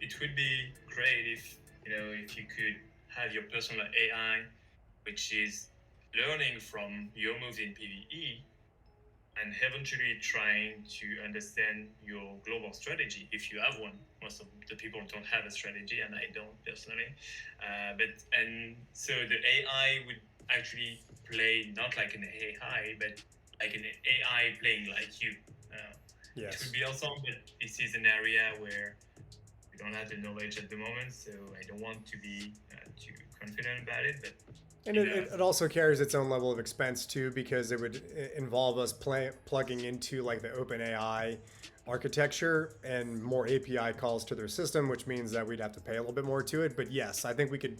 It would be great if you could have your personal AI, which is learning from your moves in PvE and eventually trying to understand your global strategy if you have one. Most of the people don't have a strategy, and I don't personally. So the AI would actually play not like an AI, but like an AI playing like you. yes. It would be awesome, but this is an area where we don't have the knowledge at the moment, so I don't want to be too confident about it. But and it also carries its own level of expense too, because it would involve us plugging into like the OpenAI architecture and more API calls to their system, which means that we'd have to pay a little bit more to it. But yes, I think we could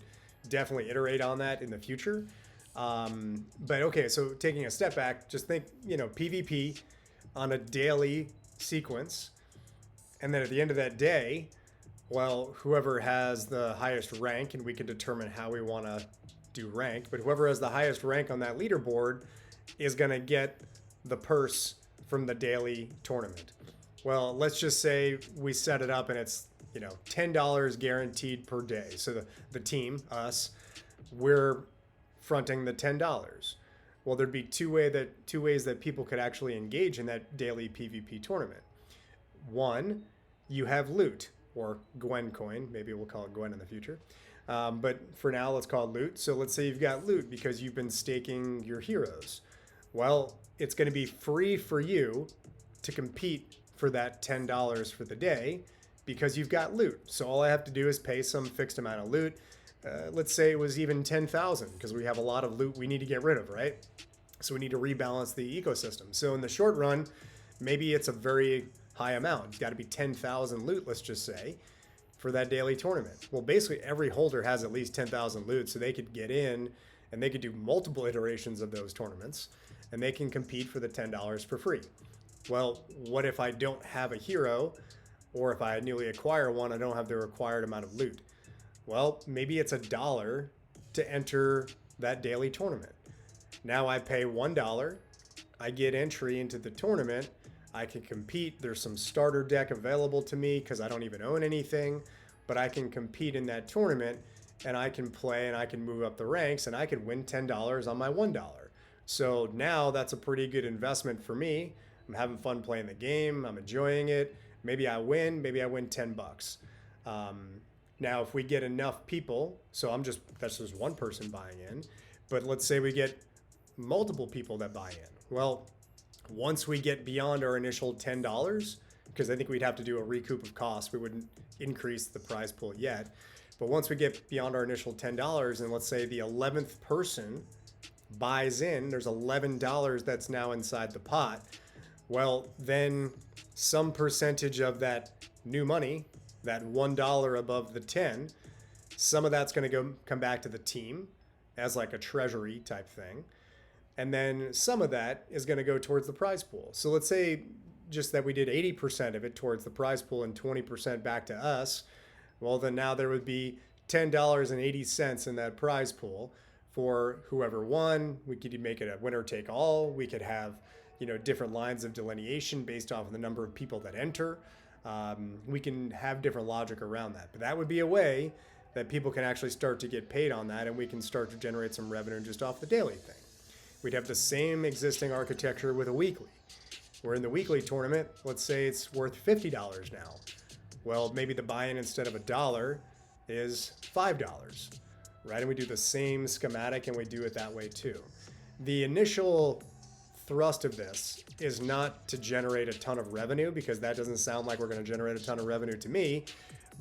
definitely iterate on that in the future. But okay, so taking a step back, just think, PvP, on a daily sequence. And then at the end of that day, well, whoever has the highest rank, and we can determine how we want to do rank, but whoever has the highest rank on that leaderboard is going to get the purse from the daily tournament. Well, let's just say we set it up and it's, $10 guaranteed per day. So the team, us, we're fronting the $10. Well, there'd be two ways that people could actually engage in that daily PvP tournament. One, you have loot, or Gwen coin. Maybe we'll call it Gwen in the future. But for now, let's call it loot. So let's say you've got loot because you've been staking your heroes. Well, it's going to be free for you to compete for that $10 for the day because you've got loot. So all I have to do is pay some fixed amount of loot. Let's say it was even 10,000 because we have a lot of loot we need to get rid of, right? So we need to rebalance the ecosystem. So in the short run, maybe it's a very high amount. It's got to be 10,000 loot, let's just say, for that daily tournament. Well, basically every holder has at least 10,000 loot, so they could get in and they could do multiple iterations of those tournaments and they can compete for the $10 for free. Well, what if I don't have a hero, or if I newly acquire one, I don't have the required amount of loot? Well, maybe it's $1 to enter that daily tournament. Now I pay $1, I get entry into the tournament, I can compete. There's some starter deck available to me because I don't even own anything, but I can compete in that tournament and I can play and I can move up the ranks and I can win $10 on my $1. So now that's a pretty good investment for me. I'm having fun playing the game. I'm enjoying it. Maybe I win $10. Now, if we get enough people, so that's just one person buying in, but let's say we get multiple people that buy in. Well, once we get beyond our initial $10, because I think we'd have to do a recoup of costs, we wouldn't increase the prize pool yet. But once we get beyond our initial $10, and let's say the 11th person buys in, there's $11 that's now inside the pot. Well, then some percentage of that new money, that $1 above the 10, some of that's going to come back to the team as like a treasury type thing. And then some of that is going to go towards the prize pool. So let's say just that we did 80% of it towards the prize pool and 20% back to us. Well, then now there would be $10.80 in that prize pool for whoever won. We could make it a winner take all. We could have, different lines of delineation based off of the number of people that enter. We can have different logic around that. But that would be a way that people can actually start to get paid on that, and we can start to generate some revenue just off the daily thing. We'd have the same existing architecture with a weekly. Where in the weekly tournament, let's say it's worth $50 now. Well, maybe the buy-in instead of $1 is $5, right? And we do the same schematic and we do it that way too. The initial thrust of this is not to generate a ton of revenue, because that doesn't sound like we're going to generate a ton of revenue to me,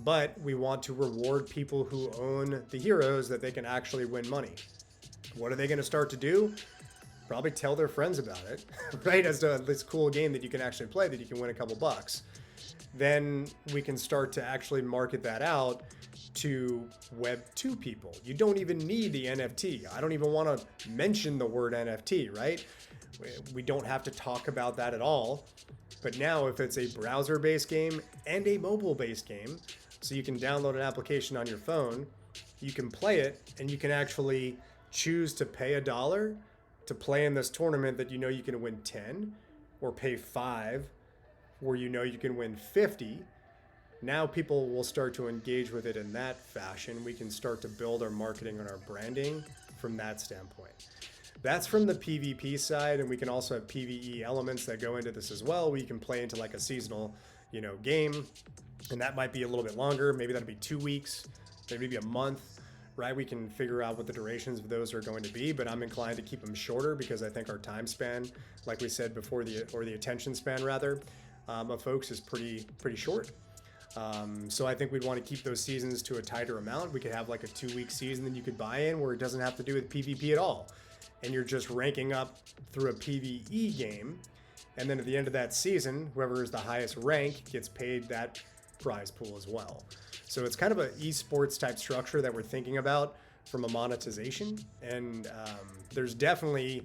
but we want to reward people who own the heroes that they can actually win money. What are they going to start to do? Probably tell their friends about it, right? As this cool game that you can actually play, that you can win a couple bucks. Then we can start to actually market that out to Web 2 people. You don't even need the NFT. I don't even want to mention the word NFT, right? We don't have to talk about that at all. But now if it's a browser-based game and a mobile-based game, so you can download an application on your phone, you can play it, and you can actually choose to pay $1 to play in this tournament that you can win 10, or pay 5 where you can win 50. Now people will start to engage with it in that fashion. We can start to build our marketing and our branding from that standpoint. That's from the PvP side, and we can also have PvE elements that go into this as well. We can play into like a seasonal, game, and that might be a little bit longer. Maybe that'll be 2 weeks, maybe a month, right? We can figure out what the durations of those are going to be, but I'm inclined to keep them shorter because I think our time span, like we said before, the attention span rather, of folks is pretty short. So I think we'd want to keep those seasons to a tighter amount. We could have like a 2-week season that you could buy in where it doesn't have to do with PvP at all. And you're just ranking up through a PvE game. And then at the end of that season, whoever is the highest rank gets paid that prize pool as well. So it's kind of an eSports type structure that we're thinking about from a monetization. And there's definitely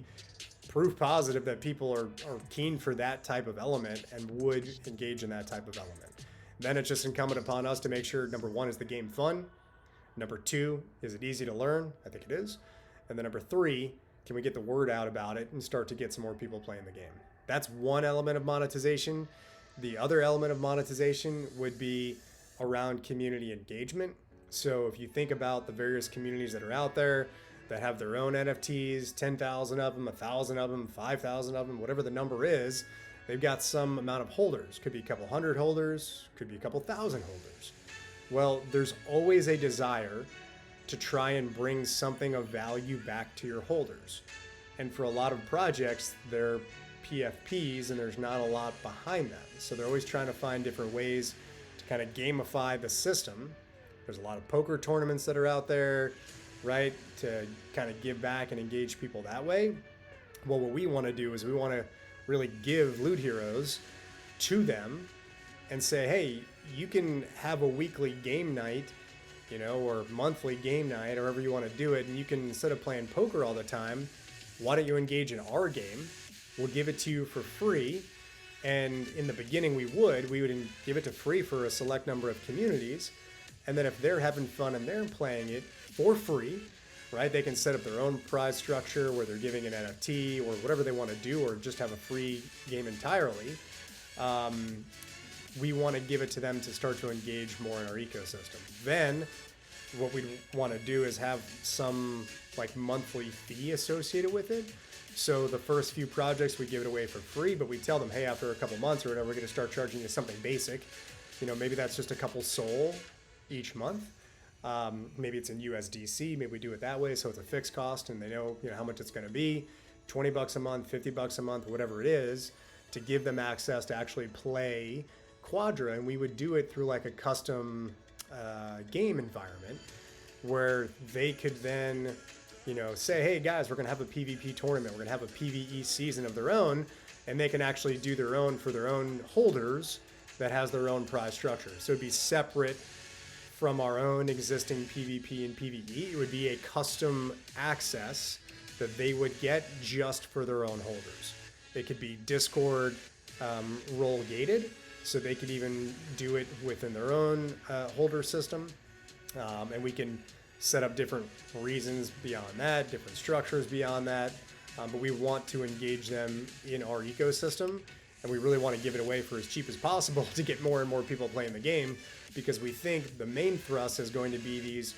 proof positive that people are keen for that type of element and would engage in that type of element. Then it's just incumbent upon us to make sure, number one, is the game fun? Number two, is it easy to learn? I think it is. And then number three, can we get the word out about it and start to get some more people playing the game? That's one element of monetization. The other element of monetization would be around community engagement. So if you think about the various communities that are out there that have their own NFTs, 10,000 of them, 1,000 of them, 5,000 of them, whatever the number is, they've got some amount of holders. Could be a couple hundred holders, could be a couple thousand holders. Well, there's always a desire to try and bring something of value back to your holders. And for a lot of projects, they're PFPs and there's not a lot behind them. So they're always trying to find different ways to kind of gamify the system. There's a lot of poker tournaments that are out there, right? To kind of give back and engage people that way. Well, what we want to do is we want to really give Loot Heroes to them and say, hey, you can have a weekly game night, or monthly game night, or however you want to do it. And you can, instead of playing poker all the time, why don't you engage in our game? We'll give it to you for free. And in the beginning, we would give it to free for a select number of communities. And then if they're having fun and they're playing it for free, right? They can set up their own prize structure where they're giving an NFT or whatever they want to do, or just have a free game entirely. We want to give it to them to start to engage more in our ecosystem. Then what we want to do is have some like monthly fee associated with it. So the first few projects we give it away for free, but we tell them, hey, after a couple months or whatever, we're going to start charging you something basic. Maybe that's just a couple SOL each month. Maybe it's in USDC. Maybe we do it that way, so it's a fixed cost, and they know how much it's going to be. $20 a month, $50 a month, whatever it is, to give them access to actually play Quadra. And we would do it through like a custom game environment where they could then say, hey guys, we're going to have a PvP tournament, we're going to have a PvE season of their own, and they can actually do their own for their own holders that has their own prize structure. So it'd be separate from our own existing PvP and PvE. It would be a custom access that they would get just for their own holders. It could be Discord role gated, so they could even do it within their own holder system. And we can set up different reasons beyond that, different structures beyond that. But we want to engage them in our ecosystem, and we really want to give it away for as cheap as possible to get more and more people playing the game, because we think the main thrust is going to be these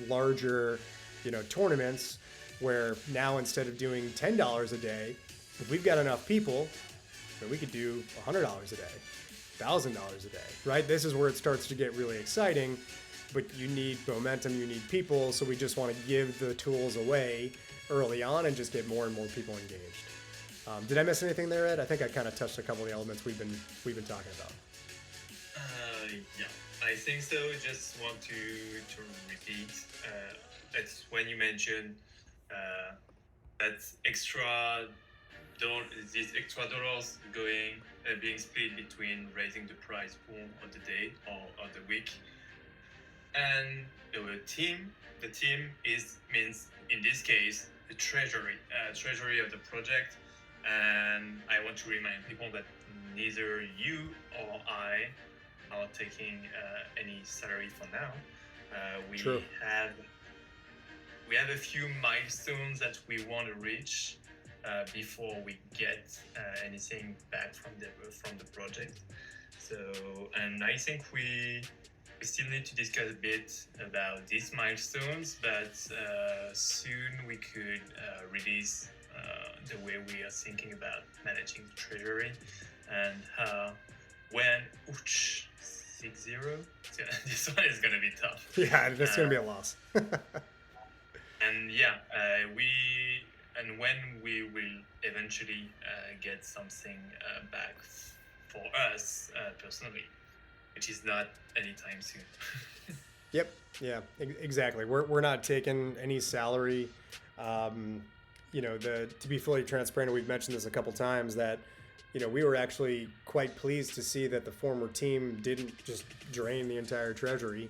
larger, tournaments where now instead of doing $10 a day, if we've got enough people, we could do $100 a day, $1,000 a day, right? This is where it starts to get really exciting, but you need momentum, you need people, so we just want to give the tools away early on and just get more and more people engaged. Did I miss anything there, Ed? I think I kind of touched a couple of the elements we've been talking about. Yeah, I think so. Just want to repeat. That's when you mentioned that these extra dollars being split between raising the prize pool of the day or the week, and the team. The team means in this case the treasury of the project. And I want to remind people that neither you or I are taking any salary for now. True. We have a few milestones that we want to reach before we get anything back from the project. So, and I think we still need to discuss a bit about these milestones, but soon we could release the way we are thinking about managing the treasury, and when 6-0, this one is going to be tough. Yeah, that's going to be a loss. And yeah, when we will eventually get something back for us personally, which is not anytime soon. Yep. Yeah. Exactly. We're not taking any salary. To be fully transparent, we've mentioned this a couple times that, we were actually quite pleased to see that the former team didn't just drain the entire treasury.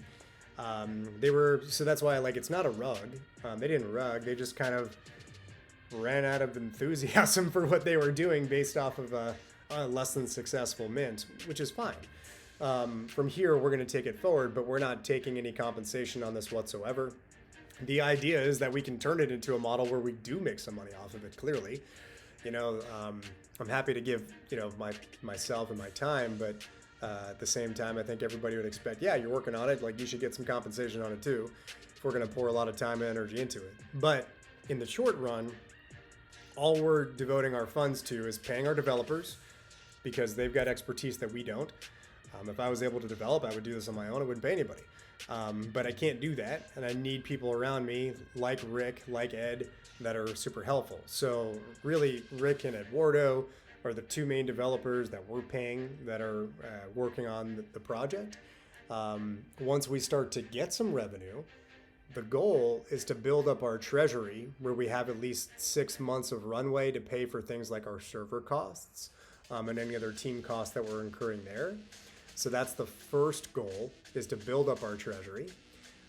So that's why, it's not a rug. They didn't rug. They just kind of ran out of enthusiasm for what they were doing based off of a less than successful mint, which is fine. From here, we're going to take it forward, but we're not taking any compensation on this whatsoever. The idea is that we can turn it into a model where we do make some money off of it, clearly. I'm happy to give, myself and my time, but at the same time, I think everybody would expect, yeah, you're working on it, like you should get some compensation on it too, if we're going to pour a lot of time and energy into it. But in the short run, all we're devoting our funds to is paying our developers because they've got expertise that we don't. If I was able to develop, I would do this on my own. I wouldn't pay anybody. But I can't do that. And I need people around me like Rick, like Ed, that are super helpful. So really, Rick and Eduardo are the two main developers that we're paying that are working on the project. Once we start to get some revenue, the goal is to build up our treasury where we have at least 6 months of runway to pay for things like our server costs and any other team costs that we're incurring there. So that's the first goal, is to build up our treasury.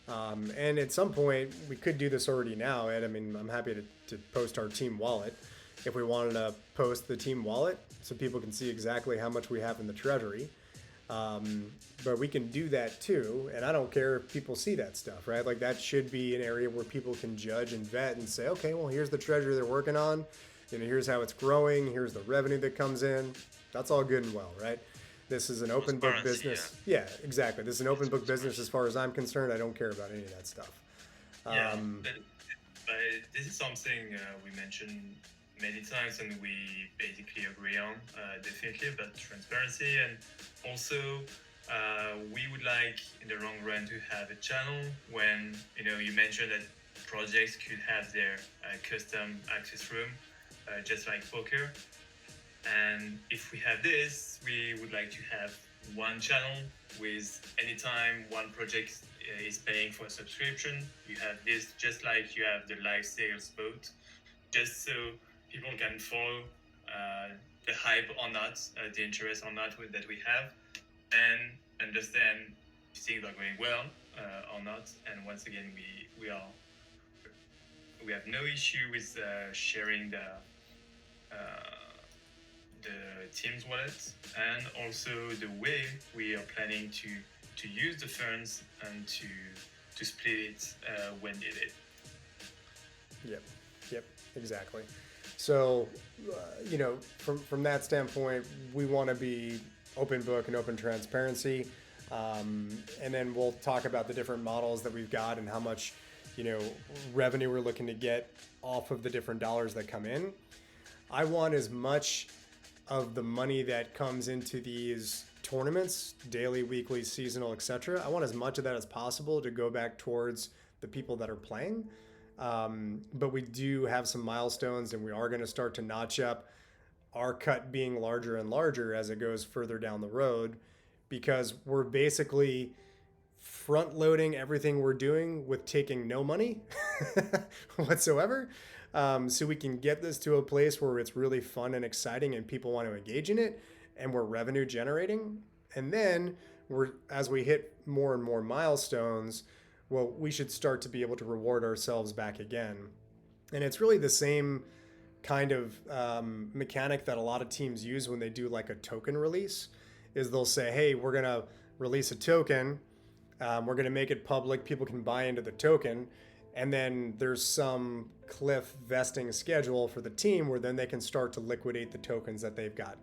And at some point, we could do this already now, Ed. I mean, I'm happy to post our team wallet. If we wanted to post the team wallet so people can see exactly how much we have in the treasury. But we can do that too. And I don't care if people see that stuff, right? Like that should be an area where people can judge and vet and say, okay, well, here's the treasury they're working on. Here's how it's growing. Here's the revenue that comes in. That's all good and well, right? This is an open book business. Yeah, exactly. This is an open book business as far as I'm concerned. I don't care about any of that stuff. But this is something we mentioned many times and we basically agree on, definitely, about transparency. And also, we would like, in the long run, to have a channel when, you mentioned that projects could have their custom access room, just like poker. And if we have this, we would like to have one channel with anytime one project is paying for a subscription, you have this, just like you have the live sales boat, just so people can follow the hype or not, the interest or not that we have, and understand if things are going well or not. And once again, we have no issue with sharing the team's wallet, and also the way we are planning to use the funds and to split it when needed. Yep, exactly. So, from that standpoint, we want to be open book and open transparency. And then we'll talk about the different models that we've got and how much, revenue we're looking to get off of the different dollars that come in. I want as much of the money that comes into these tournaments, daily, weekly, seasonal, etc. I want as much of that as possible to go back towards the people that are playing. But we do have some milestones, and we are going to start to notch up our cut being larger and larger as it goes further down the road, because we're basically front loading everything we're doing with taking no money whatsoever. So we can get this to a place where it's really fun and exciting and people want to engage in it, and we're revenue generating. And then as we hit more and more milestones, well, we should start to be able to reward ourselves back again. And it's really the same kind of mechanic that a lot of teams use when they do like a token release, is they'll say, hey, we're going to release a token. We're going to make it public. People can buy into the token. And then there's some cliff vesting schedule for the team where then they can start to liquidate the tokens that they've got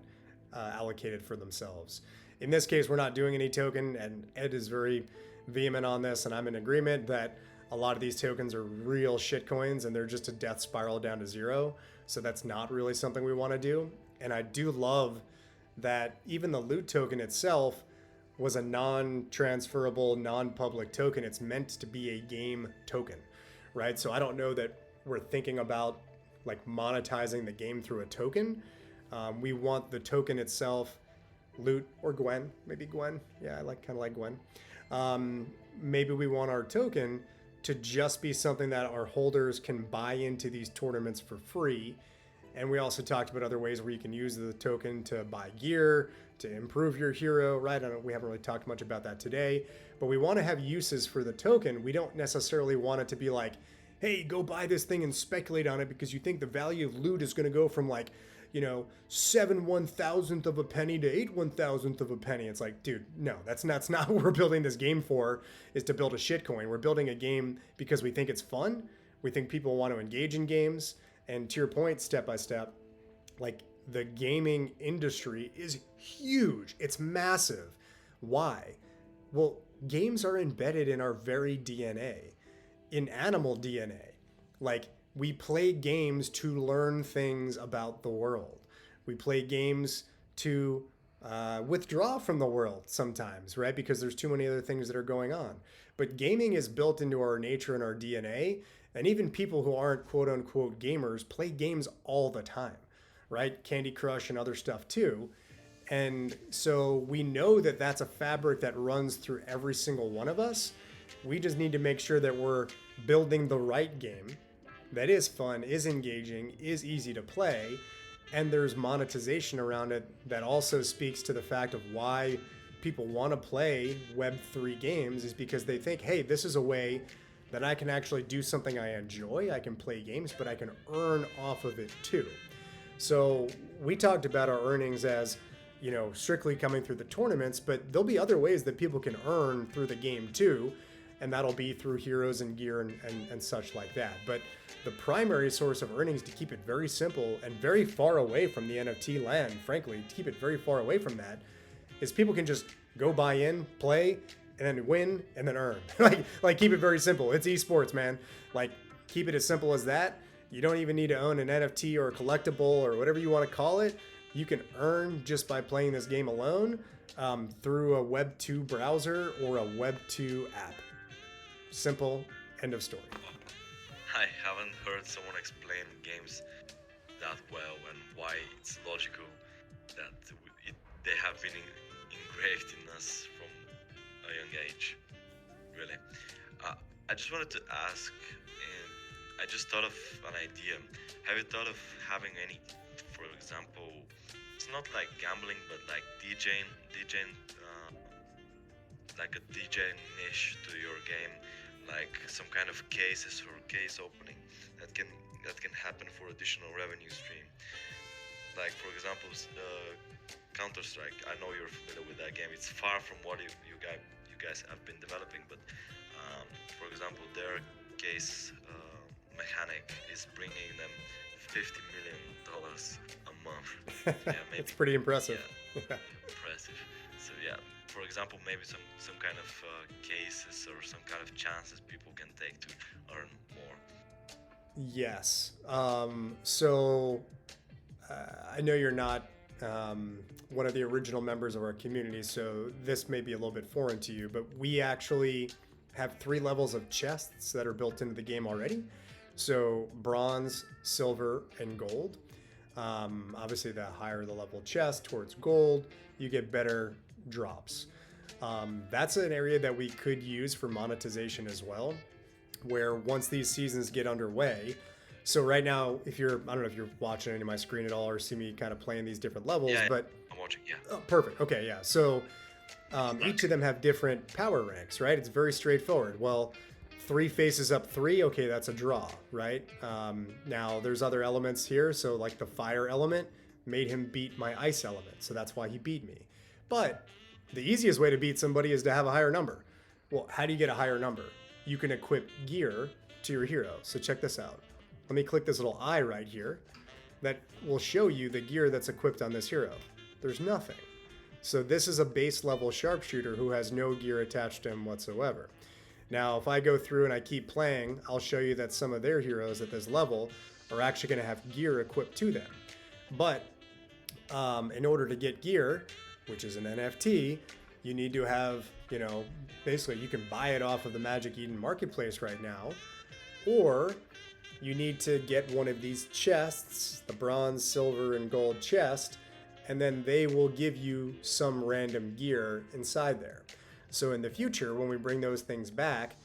allocated for themselves. In this case, we're not doing any token, and Ed is very vehement on this, and I'm in agreement that a lot of these tokens are real shit coins and they're just a death spiral down to zero. So that's not really something we want to do. And I do love that even the loot token itself was a non-transferable, non-public token. It's meant to be a game token, right? So I don't know that we're thinking about like monetizing the game through a token. We want the token itself, Loot or Gwen, maybe Gwen. Yeah, I kind of like Gwen. Maybe we want our token to just be something that our holders can buy into these tournaments for free. And we also talked about other ways where you can use the token to buy gear, to improve your hero, right? We haven't really talked much about that today, but we want to have uses for the token. We don't necessarily want it to be like, hey, go buy this thing and speculate on it because you think the value of loot is going to go from like, 7/1000th of a penny to 8/1000th of a penny. It's like, dude, no, that's not what we're building this game for, is to build a shitcoin. We're building a game because we think it's fun. We think people want to engage in games. And to your point, step by step, like the gaming industry is huge. It's massive. Why? Well, games are embedded in our very DNA, in animal DNA. Like, we play games to learn things about the world. We play games to withdraw from the world sometimes, right? Because there's too many other things that are going on. But gaming is built into our nature and our DNA. And even people who aren't quote unquote gamers play games all the time, right? Candy Crush and other stuff too. And so we know that that's a fabric that runs through every single one of us. We just need to make sure that we're building the right game that is fun, is engaging, is easy to play, and there's monetization around it that also speaks to the fact of why people want to play Web3 games, is because they think, hey, this is a way that I can actually do something I enjoy. I can play games, but I can earn off of it too. So we talked about our earnings as, strictly coming through the tournaments, but there'll be other ways that people can earn through the game too. And that'll be through heroes and gear and such like that. But the primary source of earnings, to keep it very simple and very far away from the NFT land, frankly, to keep it very far away from that, is people can just go buy in, play, and then win, and then earn. like keep it very simple. It's eSports, man. Like, keep it as simple as that. You don't even need to own an NFT or a collectible or whatever you want to call it. You can earn just by playing this game alone through a Web 2 browser or a Web 2 app. Simple, end of story. I haven't heard someone explain games that well and why it's logical that they have been engraved in us from a young age. Really. I just wanted to ask, I just thought of an idea. Have you thought of having any, for example, it's not like gambling, but like DJing, like a DJ niche to your game, like some kind of cases or case opening that can happen for additional revenue stream. Like, for example, Counter-Strike. I know you're familiar with that game. It's far from what you guys have been developing, but for example, their case mechanic is bringing them $50 million a month. Yeah, maybe. It's pretty impressive. Yeah, impressive. So yeah, for example, maybe some kind of cases or some kind of chances people can take to earn more. Yes. So I know you're not one of the original members of our community, so this may be a little bit foreign to you, but we actually have 3 levels of chests that are built into the game already. So bronze, silver, and gold. Obviously, the higher the level chest towards gold, you get better drops. That's an area that we could use for monetization as well, where once these seasons get underway. So right now, I don't know if you're watching any of my screen at all or see me kind of playing these different levels, yeah, but I'm watching. Yeah. Oh, perfect. Okay, yeah. So each of them have different power ranks, right? It's very straightforward. Well, 3 faces up 3, okay, that's a draw, right? Now there's other elements here. So like the fire element made him beat my ice element, so that's why he beat me. But the easiest way to beat somebody is to have a higher number. Well, how do you get a higher number? You can equip gear to your hero. So check this out. Let me click this little eye right here. That will show you the gear that's equipped on this hero. There's nothing. So this is a base level sharpshooter who has no gear attached to him whatsoever. Now, if I go through and I keep playing, I'll show you that some of their heroes at this level are actually going to have gear equipped to them. But in order to get gear, which is an NFT, you need to have, basically you can buy it off of the Magic Eden marketplace right now, or you need to get one of these chests, the bronze, silver, and gold chest, and then they will give you some random gear inside there. So in the future, when we bring those things back,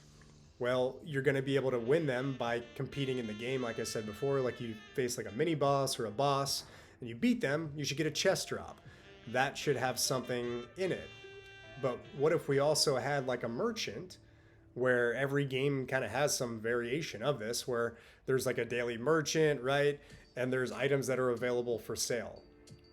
well, you're going to be able to win them by competing in the game. Like I said before, like you face like a mini boss or a boss, and you beat them, you should get a chest drop. That should have something in it. But what if we also had like a merchant where every game kind of has some variation of this, where there's like a daily merchant, right? And there's items that are available for sale.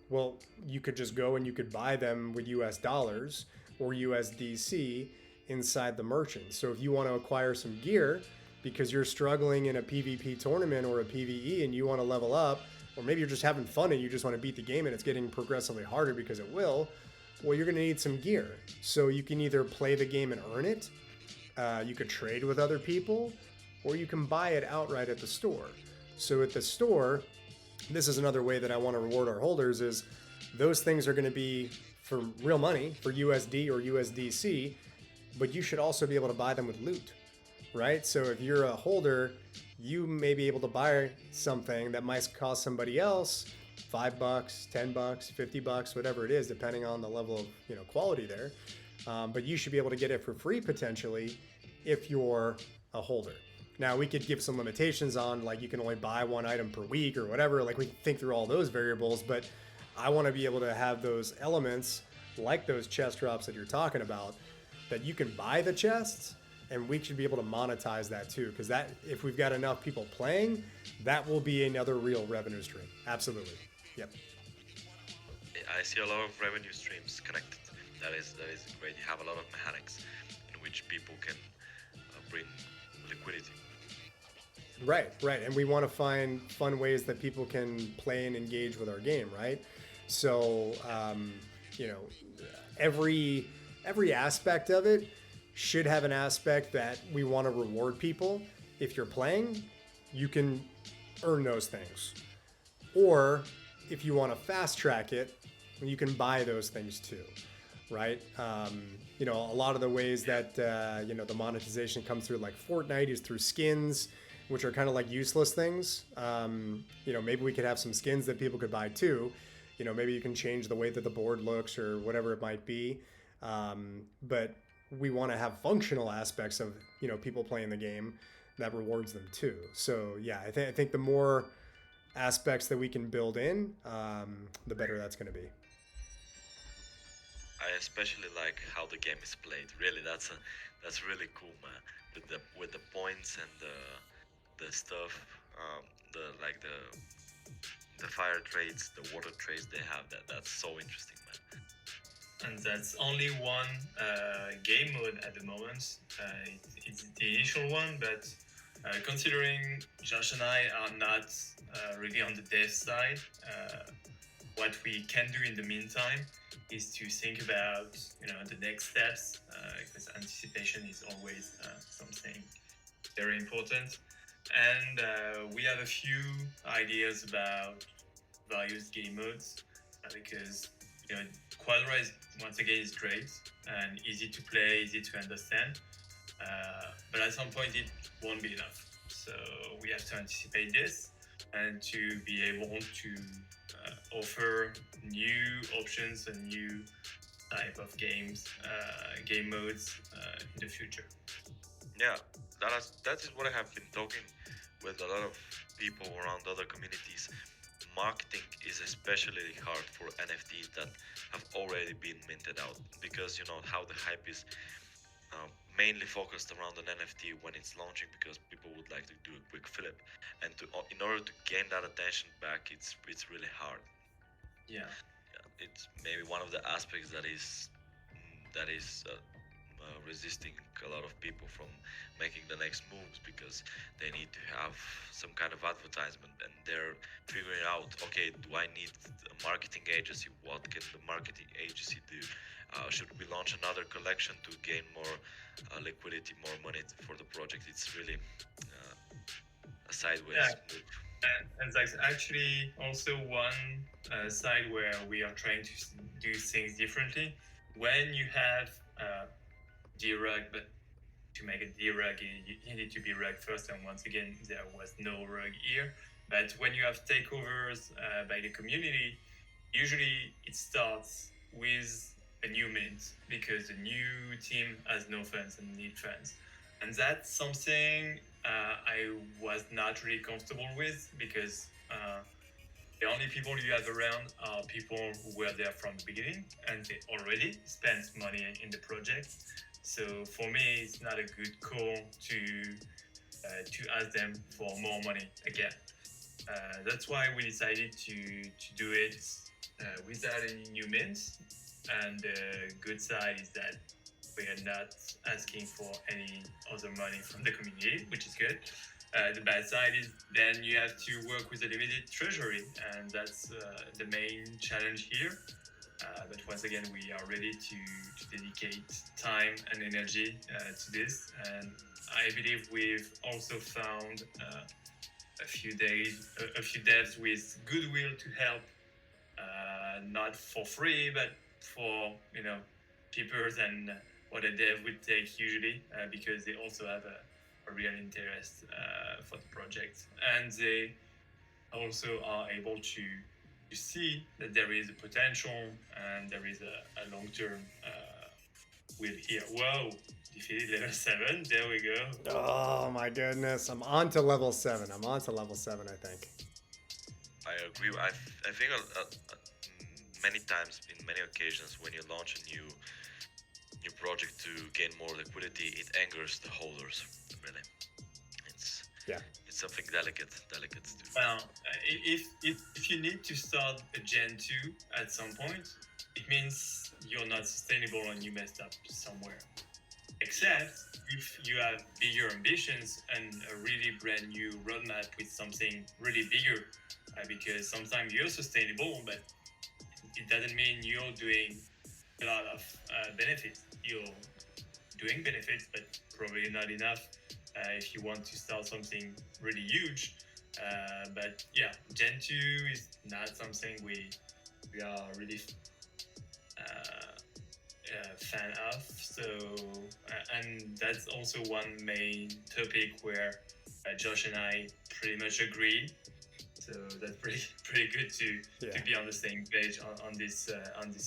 Well, you could just go and you could buy them with US dollars or USDC inside the merchant. So if you want to acquire some gear because you're struggling in a PvP tournament or a PvE and you want to level up, or maybe you're just having fun and you just want to beat the game and it's getting progressively harder because it will, well, you're going to need some gear. So you can either play the game and earn it, you could trade with other people, or you can buy it outright at the store. So at the store, this is another way that I want to reward our holders is those things are going to be for real money, for USD or USDC, but you should also be able to buy them with loot, right? So if you're a holder, you may be able to buy something that might cost somebody else $5, $10, $50, whatever it is, depending on the level of quality there. But you should be able to get it for free potentially if you're a holder. Now we could give some limitations on like you can only buy one item per week or whatever. Like we can think through all those variables, but I want to be able to have those elements like those chest drops that you're talking about that you can buy the chests, and we should be able to monetize that too, because that if we've got enough people playing, that will be another real revenue stream. Absolutely. Yep. I see a lot of revenue streams connected. That is great. You have a lot of mechanics in which people can bring liquidity. Right. And we want to find fun ways that people can play and engage with our game, right? So, every aspect of it should have an aspect that we want to reward people. If you're playing, you can earn those things. Or if you want to fast track it, you can buy those things too, right? A lot of the ways that, the monetization comes through like Fortnite is through skins, which are kind of like useless things. Maybe we could have some skins that people could buy too. Maybe you can change the way that the board looks or whatever it might be. But we want to have functional aspects of, people playing the game that rewards them too. So yeah, I think the more aspects that we can build in, the better that's going to be. I especially like how the game is played. Really, that's really cool, man. With the points and the stuff, the fire trades, the water trades they have. That's so interesting, man. And that's only one game mode at the moment. It's the initial one, but considering Josh and I are not really on the dev side, what we can do in the meantime is to think about the next steps, because anticipation is always something very important. And we have a few ideas about various game modes, because Quadra is once again is great and easy to play, easy to understand, but at some point it won't be enough. So we have to anticipate this and to be able to offer new options and new type of game modes in the future. Yeah, that is what I have been talking with a lot of people around other communities. Marketing is especially hard for NFTs that have already been minted out, because how the hype is mainly focused around an NFT when it's launching, because people would like to do a quick flip, and in order to gain that attention back, it's really hard. Yeah, it's maybe one of the aspects that is resisting a lot of people from making the next moves, because they need to have some kind of advertisement, and they're figuring out, okay, do I need a marketing agency? What can the marketing agency do? Should we launch another collection to gain more liquidity, more money for the project? It's really a sideways move. And that's actually also one side where we are trying to do things differently. When you have D-Rug, but to make a D-Rug, you need to be rug first, and once again, there was no rug here. But when you have takeovers by the community, usually it starts with a new mint, because the new team has no funds and need funds. And that's something I was not really comfortable with, because the only people you have around are people who were there from the beginning and they already spent money in the project. So for me, it's not a good call to ask them for more money again. That's why we decided to do it without any new mints. And the good side is that we are not asking for any other money from the community, which is good. The bad side is then you have to work with a limited treasury, and that's the main challenge here. But once again, we are ready to dedicate time and energy to this. And I believe we've also found a few devs with goodwill to help, not for free, but for cheaper than what a dev would take usually, because they also have a real interest for the project, and they also are able to see that there is a potential and there is a long-term will here. Whoa, defeated level 7. There we go. Oh my goodness. I'm on to level 7. I think. I agree. I think many times, in many occasions, when you launch a new project to gain more liquidity, it angers the holders. Really, it's Yeah. it's something delicate to do. Well, if you need to start a Gen 2 at some point, it means you're not sustainable and you messed up somewhere. Except if you have bigger ambitions and a really brand new roadmap with something really bigger, because sometimes you're sustainable, but it doesn't mean you're doing a lot of benefits. You're doing benefits, but probably not enough if you want to start something really huge. But yeah, Gen 2 is not something we are really fan of. So, and that's also one main topic where Josh and I pretty much agree. So that's pretty good to be on the same page on these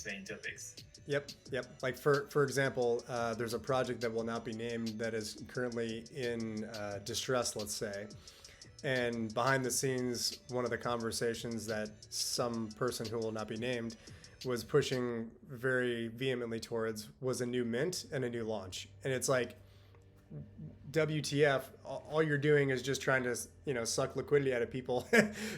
main topics. Yep. Like for example, there's a project that will not be named that is currently in distress, let's say. And behind the scenes, one of the conversations that some person who will not be named was pushing very vehemently towards was a new mint and a new launch. And it's like, WTF, all you're doing is just trying to, suck liquidity out of people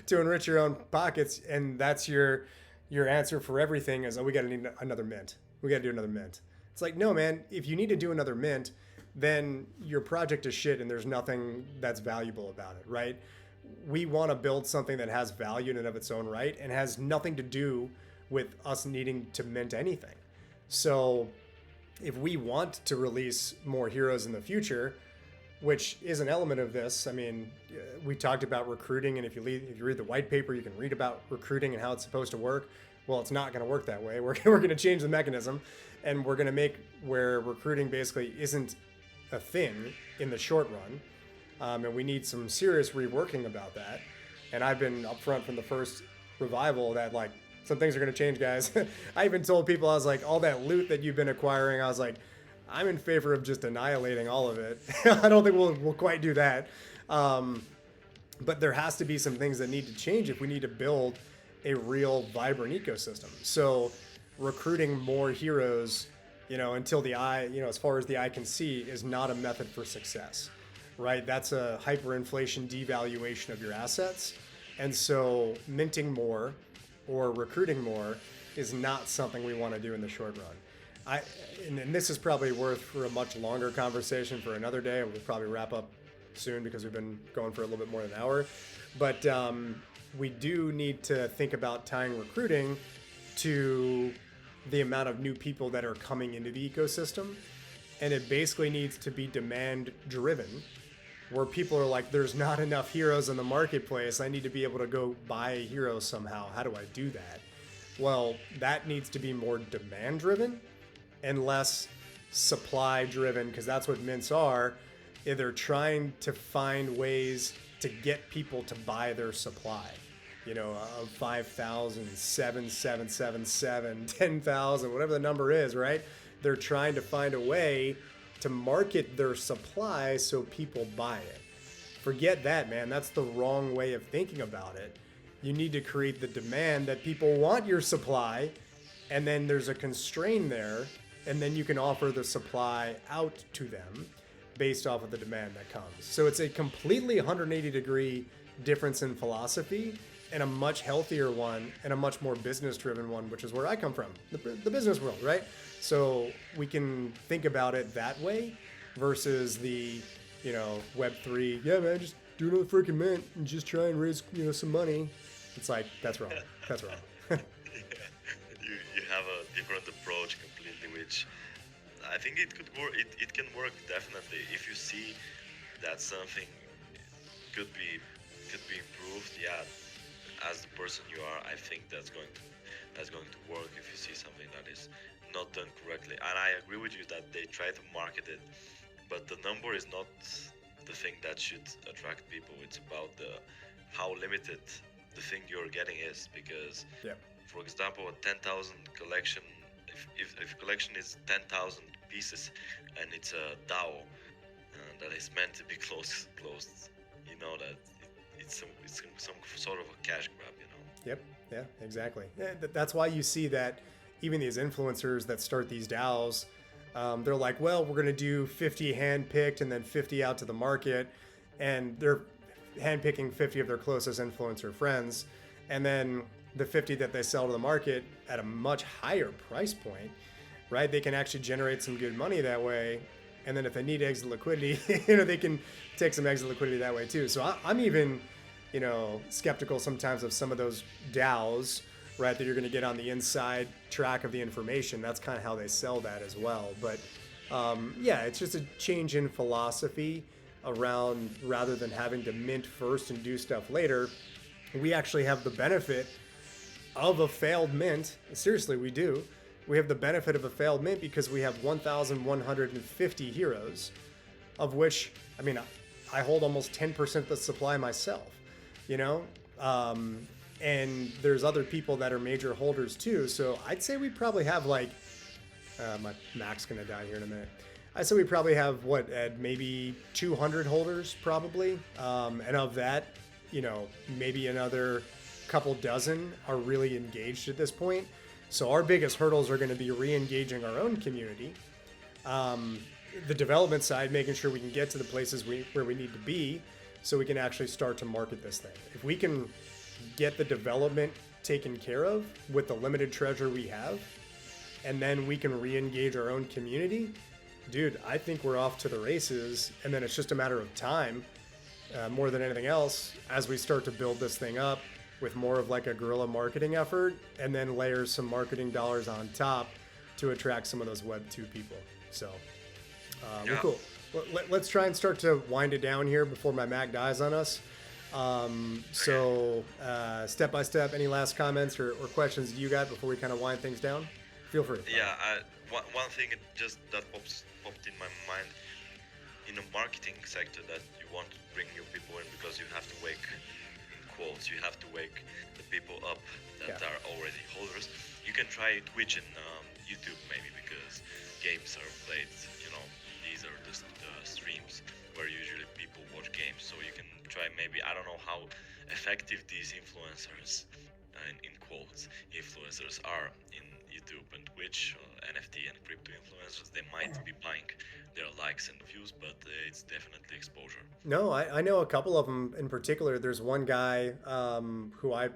to enrich your own pockets. And that's your answer for everything is, oh, we got to need another mint. We got to do another mint. It's like, no, man, if you need to do another mint, then your project is shit and there's nothing that's valuable about it, right? We want to build something that has value in and of its own right and has nothing to do with us needing to mint anything. So if we want to release more heroes in the future, which is an element of this, I mean, we talked about recruiting, and if you read the white paper, you can read about recruiting and how it's supposed to work. Well, it's not going to work that way. We're going to change the mechanism, and we're going to make where recruiting basically isn't a thing in the short run, and we need some serious reworking about that. And I've been upfront from the first revival that, like, some things are going to change, guys. I even told people, I was like, all that loot that you've been acquiring, I was like, I'm in favor of just annihilating all of it. I don't think we'll quite do that. But there has to be some things that need to change if we need to build a real vibrant ecosystem. So recruiting more heroes, until the eye, as far as the eye can see, is not a method for success, right? That's a hyperinflation devaluation of your assets. And so minting more or recruiting more is not something we want to do in the short run. And this is probably worth for a much longer conversation for another day. We'll probably wrap up soon because we've been going for a little bit more than an hour. But we do need to think about tying recruiting to the amount of new people that are coming into the ecosystem. And it basically needs to be demand driven, where people are like, there's not enough heroes in the marketplace. I need to be able to go buy a hero somehow. How do I do that? Well, that needs to be more demand driven and less supply driven, because that's what mints are. They're trying to find ways to get people to buy their supply. Of 5,000, 7,777, 10,000, whatever the number is, right? They're trying to find a way to market their supply so people buy it. Forget that, man. That's the wrong way of thinking about it. You need to create the demand that people want your supply, and then there's a constraint there and then you can offer the supply out to them based off of the demand that comes. So it's a completely 180-degree difference in philosophy, and a much healthier one, and a much more business driven one, which is where I come from, the business world, right? So we can think about it that way versus the, Web3, yeah, man, just do another freaking mint and just try and raise, some money. It's like, that's wrong. That's wrong. You have a different approach completely, which I think it could work. It can work definitely if you see that something could be improved. Yeah, as the person you are, I think that's going to work if you see something that is not done correctly. And I agree with you that they try to market it, but the number is not the thing that should attract people. It's about the how limited the thing you're getting is, because Yep. for example, a 10,000 collection, if collection is 10,000 pieces and it's a DAO that is meant to be closed, you know that it's some sort of a cash grab, you know. Yep. Yeah, exactly. Yeah, that's why you see that even these influencers that start these DAOs, they're like, well, we're going to do 50 handpicked and then 50 out to the market. And they're handpicking 50 of their closest influencer friends. And then the 50 that they sell to the market at a much higher price point, right? They can actually generate some good money that way. And then if they need exit liquidity, they can take some exit liquidity that way too. So I'm even, skeptical sometimes of some of those DAOs, right? That you're going to get on the inside track of the information. That's kind of how they sell that as well. But yeah, it's just a change in philosophy around, rather than having to mint first and do stuff later, we actually have the benefit of a failed mint. Seriously, we do. We have the benefit of a failed mint because we have 1,150 heroes, of which, I hold almost 10% of the supply myself, and there's other people that are major holders too. So I'd say we probably have my Mac's gonna die here in a minute. I'd say we probably have Ed, maybe 200 holders probably, and of that, maybe another couple dozen are really engaged at this point. So our biggest hurdles are going to be re-engaging our own community, the development side, making sure we can get to the places where we need to be so we can actually start to market this thing. If we can get the development taken care of with the limited treasure we have, and then we can re-engage our own community, dude, I think we're off to the races. And then it's just a matter of time, more than anything else, as we start to build this thing up with more of like a guerrilla marketing effort, and then layers some marketing dollars on top to attract some of those Web 2 people. So, well, cool. Let's try and start to wind it down here before my Mac dies on us. So, step by step, any last comments or questions you got before we kind of wind things down? Feel free. Yeah, one thing that popped in my mind, in a marketing sector, that you want to bring new people in because you have to wake, in quotes, you have to wake the people up that are already holders. You can try Twitch and YouTube maybe, because games are played, these are the streams where usually people watch games. So you can try maybe, I don't know how effective these influencers, in quotes, influencers are in YouTube and Twitch, NFT and crypto influencers. They might be buying their likes and views, but it's definitely exposure. No, I know a couple of them in particular. There's one guy who I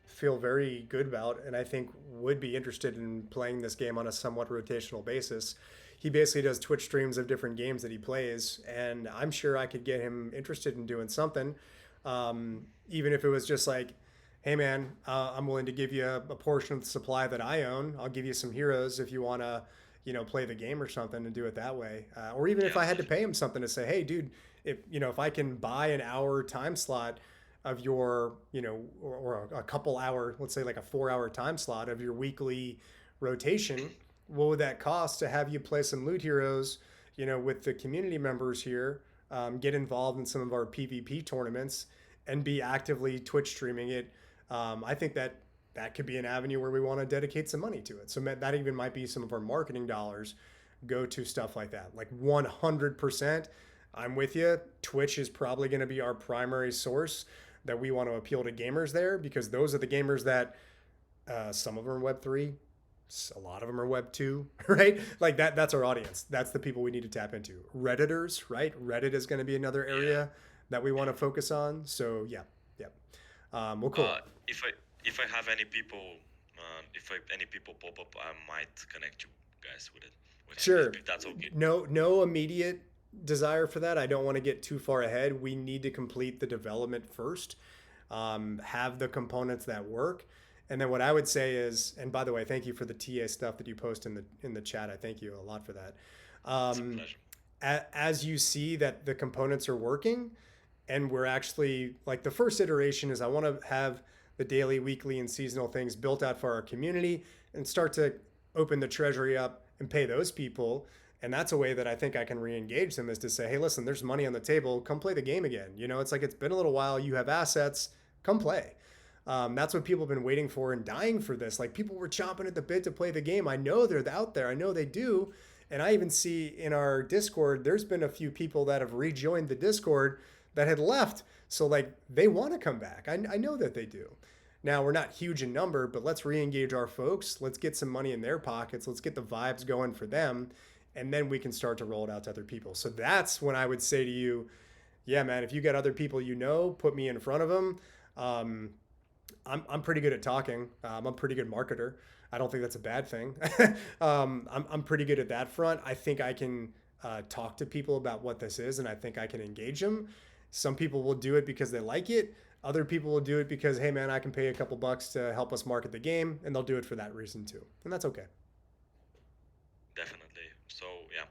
feel very good about, and I think would be interested in playing this game on a somewhat rotational basis. He basically does Twitch streams of different games that he plays, and I'm sure I could get him interested in doing something, even if it was just like, hey man, I'm willing to give you a portion of the supply that I own. I'll give you some heroes if you want to, play the game or something, and do it that way. Or even if I had to pay him something to say, hey dude, if I can buy an hour time slot of your, or a couple hour, let's say like a 4-hour time slot of your weekly rotation, what would that cost to have you play some loot heroes, with the community members here, get involved in some of our PvP tournaments, and be actively Twitch streaming it. I think that could be an avenue where we want to dedicate some money to it. So that even might be some of our marketing dollars go to stuff like that. Like 100%, I'm with you. Twitch is probably going to be our primary source that we want to appeal to gamers there, because those are the gamers that some of them are Web3, A lot of them are Web 2, right? Like that's our audience. That's the people we need to tap into. Redditors, right? Reddit is going to be another Yeah. area that we want to focus on. So yeah, yeah. Well, cool. Uh, if I have any people, any people pop up, I might connect you guys with it with him Sure. if that's okay. No immediate desire for that. I don't want to get too far ahead. We need to complete the development first, have the components that work, and then what I would say is, and by the way, thank you for the TA stuff that you post in the chat. I thank you a lot for that. It's a Um, pleasure. as you see that the components are working, and we're actually like the first iteration is I want to have the daily, weekly, and seasonal things built out for our community and start to open the treasury up and pay those people. And that's a way that I think I can re-engage them is to say, hey, listen, there's money on the table. Come play the game again. You know, it's like it's been a little while. You have assets. Come play. That's what people have been waiting for and dying for this. Like people were chomping at the bit to play the game. I know they're out there. I know they do. And I even see in our Discord, there's been a few people that have rejoined the Discord that had left. So like they want to come back. I know that they do. Now we're not huge in number, but let's re-engage our folks. Let's get some money in their pockets. Let's get the vibes going for them, and then we can start to roll it out to other people. So that's when I would say to you, yeah, man, if you got other people you know, put me in front of them. Um, I'm pretty good at talking. I'm a pretty good marketer. I don't think that's a bad thing. I'm pretty good at that front. I think I can talk to people about what this is, and I think I can engage them. Some people will do it because they like it. Other people will do it because, hey, man, I can pay a couple bucks to help us market the game, and they'll do it for that reason too, and that's okay. Definitely. So yeah,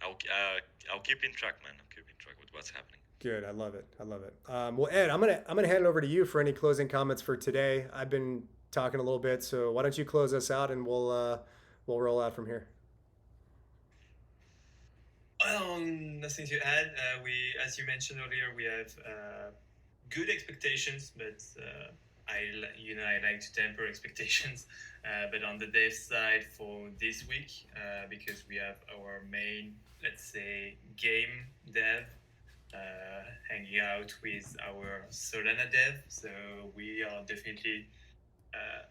I'll keep in track, man. I'll keep in track with what's happening. Good, I love it. I love it. Well, Ed, I'm gonna hand it over to you for any closing comments for today. I've been talking a little bit, so why don't you close us out, and we'll roll out from here. Well, nothing to add. As you mentioned earlier, we have good expectations, but I like to temper expectations. But on the dev side for this week, because we have our main, let's say, game dev hanging out with our Solana dev, so we are definitely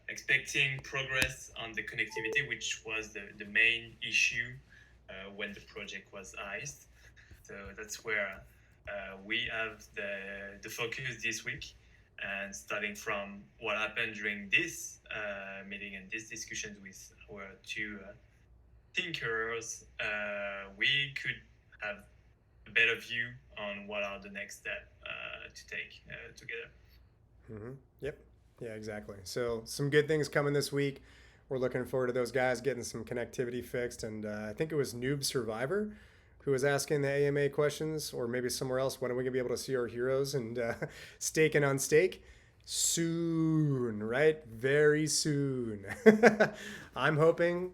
expecting progress on the connectivity, which was the main issue when the project was iced. So that's where we have the focus this week. And starting from what happened during this meeting and this discussions with our two thinkers, we could have a better view on what are the next steps to take together. Yep. Yeah, exactly. So some good things coming this week. We're looking forward to those guys getting some connectivity fixed. And I think it was Noob Survivor who was asking the AMA questions, or maybe somewhere else. When are we gonna be able to see our heroes and stake and unstake? Soon, right? Very soon. I'm hoping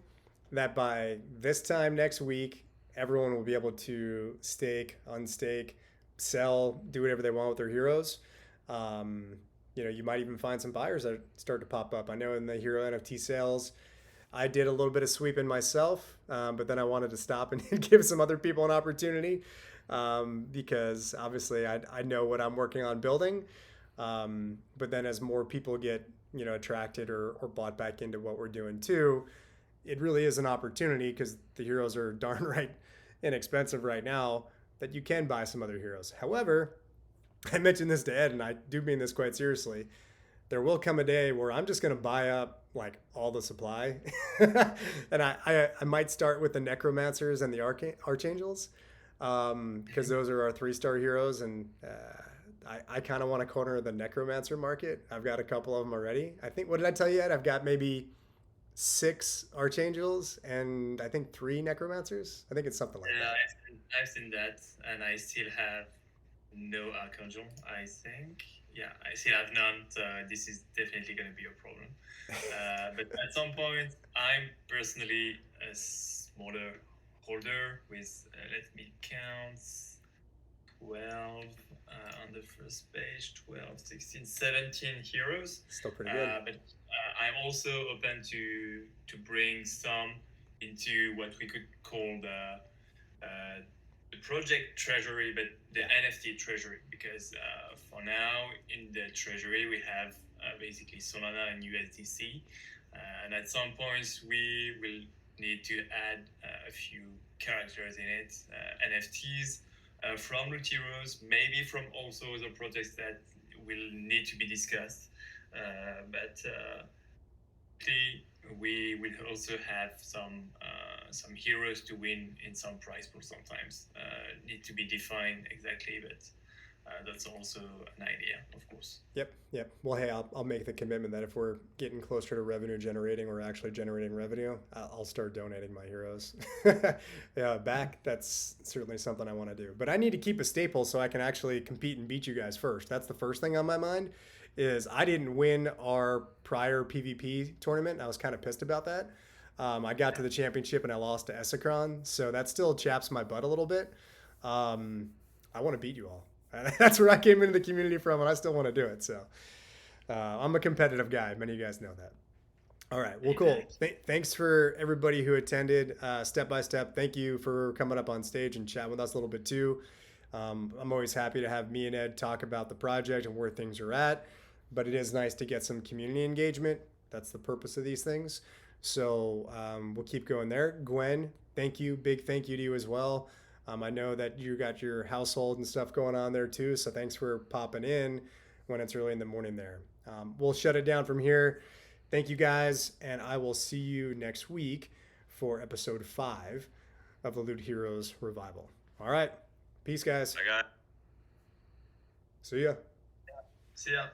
that by this time next week, everyone will be able to stake, unstake, sell, do whatever they want with their heroes. Um, you might even find some buyers that start to pop up. I know in the hero NFT sales, I did a little bit of sweeping myself, but then I wanted to stop and give some other people an opportunity because obviously I know what I'm working on building. But then as more people get attracted or bought back into what we're doing too, it really is an opportunity because the heroes are darn right inexpensive right now that you can buy some other heroes. However, I mentioned this to Ed, and I do mean this quite seriously. There will come a day where I'm just going to buy up like all the supply, and I might start with the necromancers and the archangels because those are our 3-star heroes, and I kind of want to corner the necromancer market. I've got a couple of them already. I think, what did I tell you, Ed? I've got maybe 6 archangels and I think 3 necromancers. I think it's something like that. I've seen that, and I still have no archangel. I think, yeah, I still have none. So this is definitely going to be a problem. But at some point, I'm personally a smaller holder with let me count 12 on the first page, 12, 16, 17 heroes. Still pretty good. But I'm also open to bring some into what we could call the project treasury, but the NFT treasury, because for now in the treasury we have basically Solana and USDC. And at some points, we will need to add a few characters in it, NFTs from Loot Heroes, maybe from also the projects that will need to be discussed. But we will also have some heroes to win in some prize pool sometimes. Need to be defined exactly, but that's also an idea, of course. Yep, yep. Well, hey, I'll make the commitment that if we're getting closer to revenue generating or actually generating revenue, I'll start donating my heroes. Yeah, back. That's certainly something I want to do. But I need to keep a staple so I can actually compete and beat you guys first. That's the first thing on my mind. Is I didn't win our prior PvP tournament. And I was kind of pissed about that. I got to the championship and I lost to Esicron, so that still chaps my butt a little bit. I want to beat you all. That's where I came into the community from, and I still want to do it. So I'm a competitive guy. Many of you guys know that. All right. Well, cool. Thanks for everybody who attended step by step. Thank you for coming up on stage and chatting with us a little bit too. I'm always happy to have me and Ed talk about the project and where things are at, but it is nice to get some community engagement. That's the purpose of these things. So we'll keep going there. Gwen, thank you. Big thank you to you as well. I know that you got your household and stuff going on there too. So thanks for popping in when it's early in the morning there. We'll shut it down from here. Thank you guys. And I will see you next week for episode 5 of the Loot Heroes Revival. All right. Peace, guys. I got. See ya. See ya.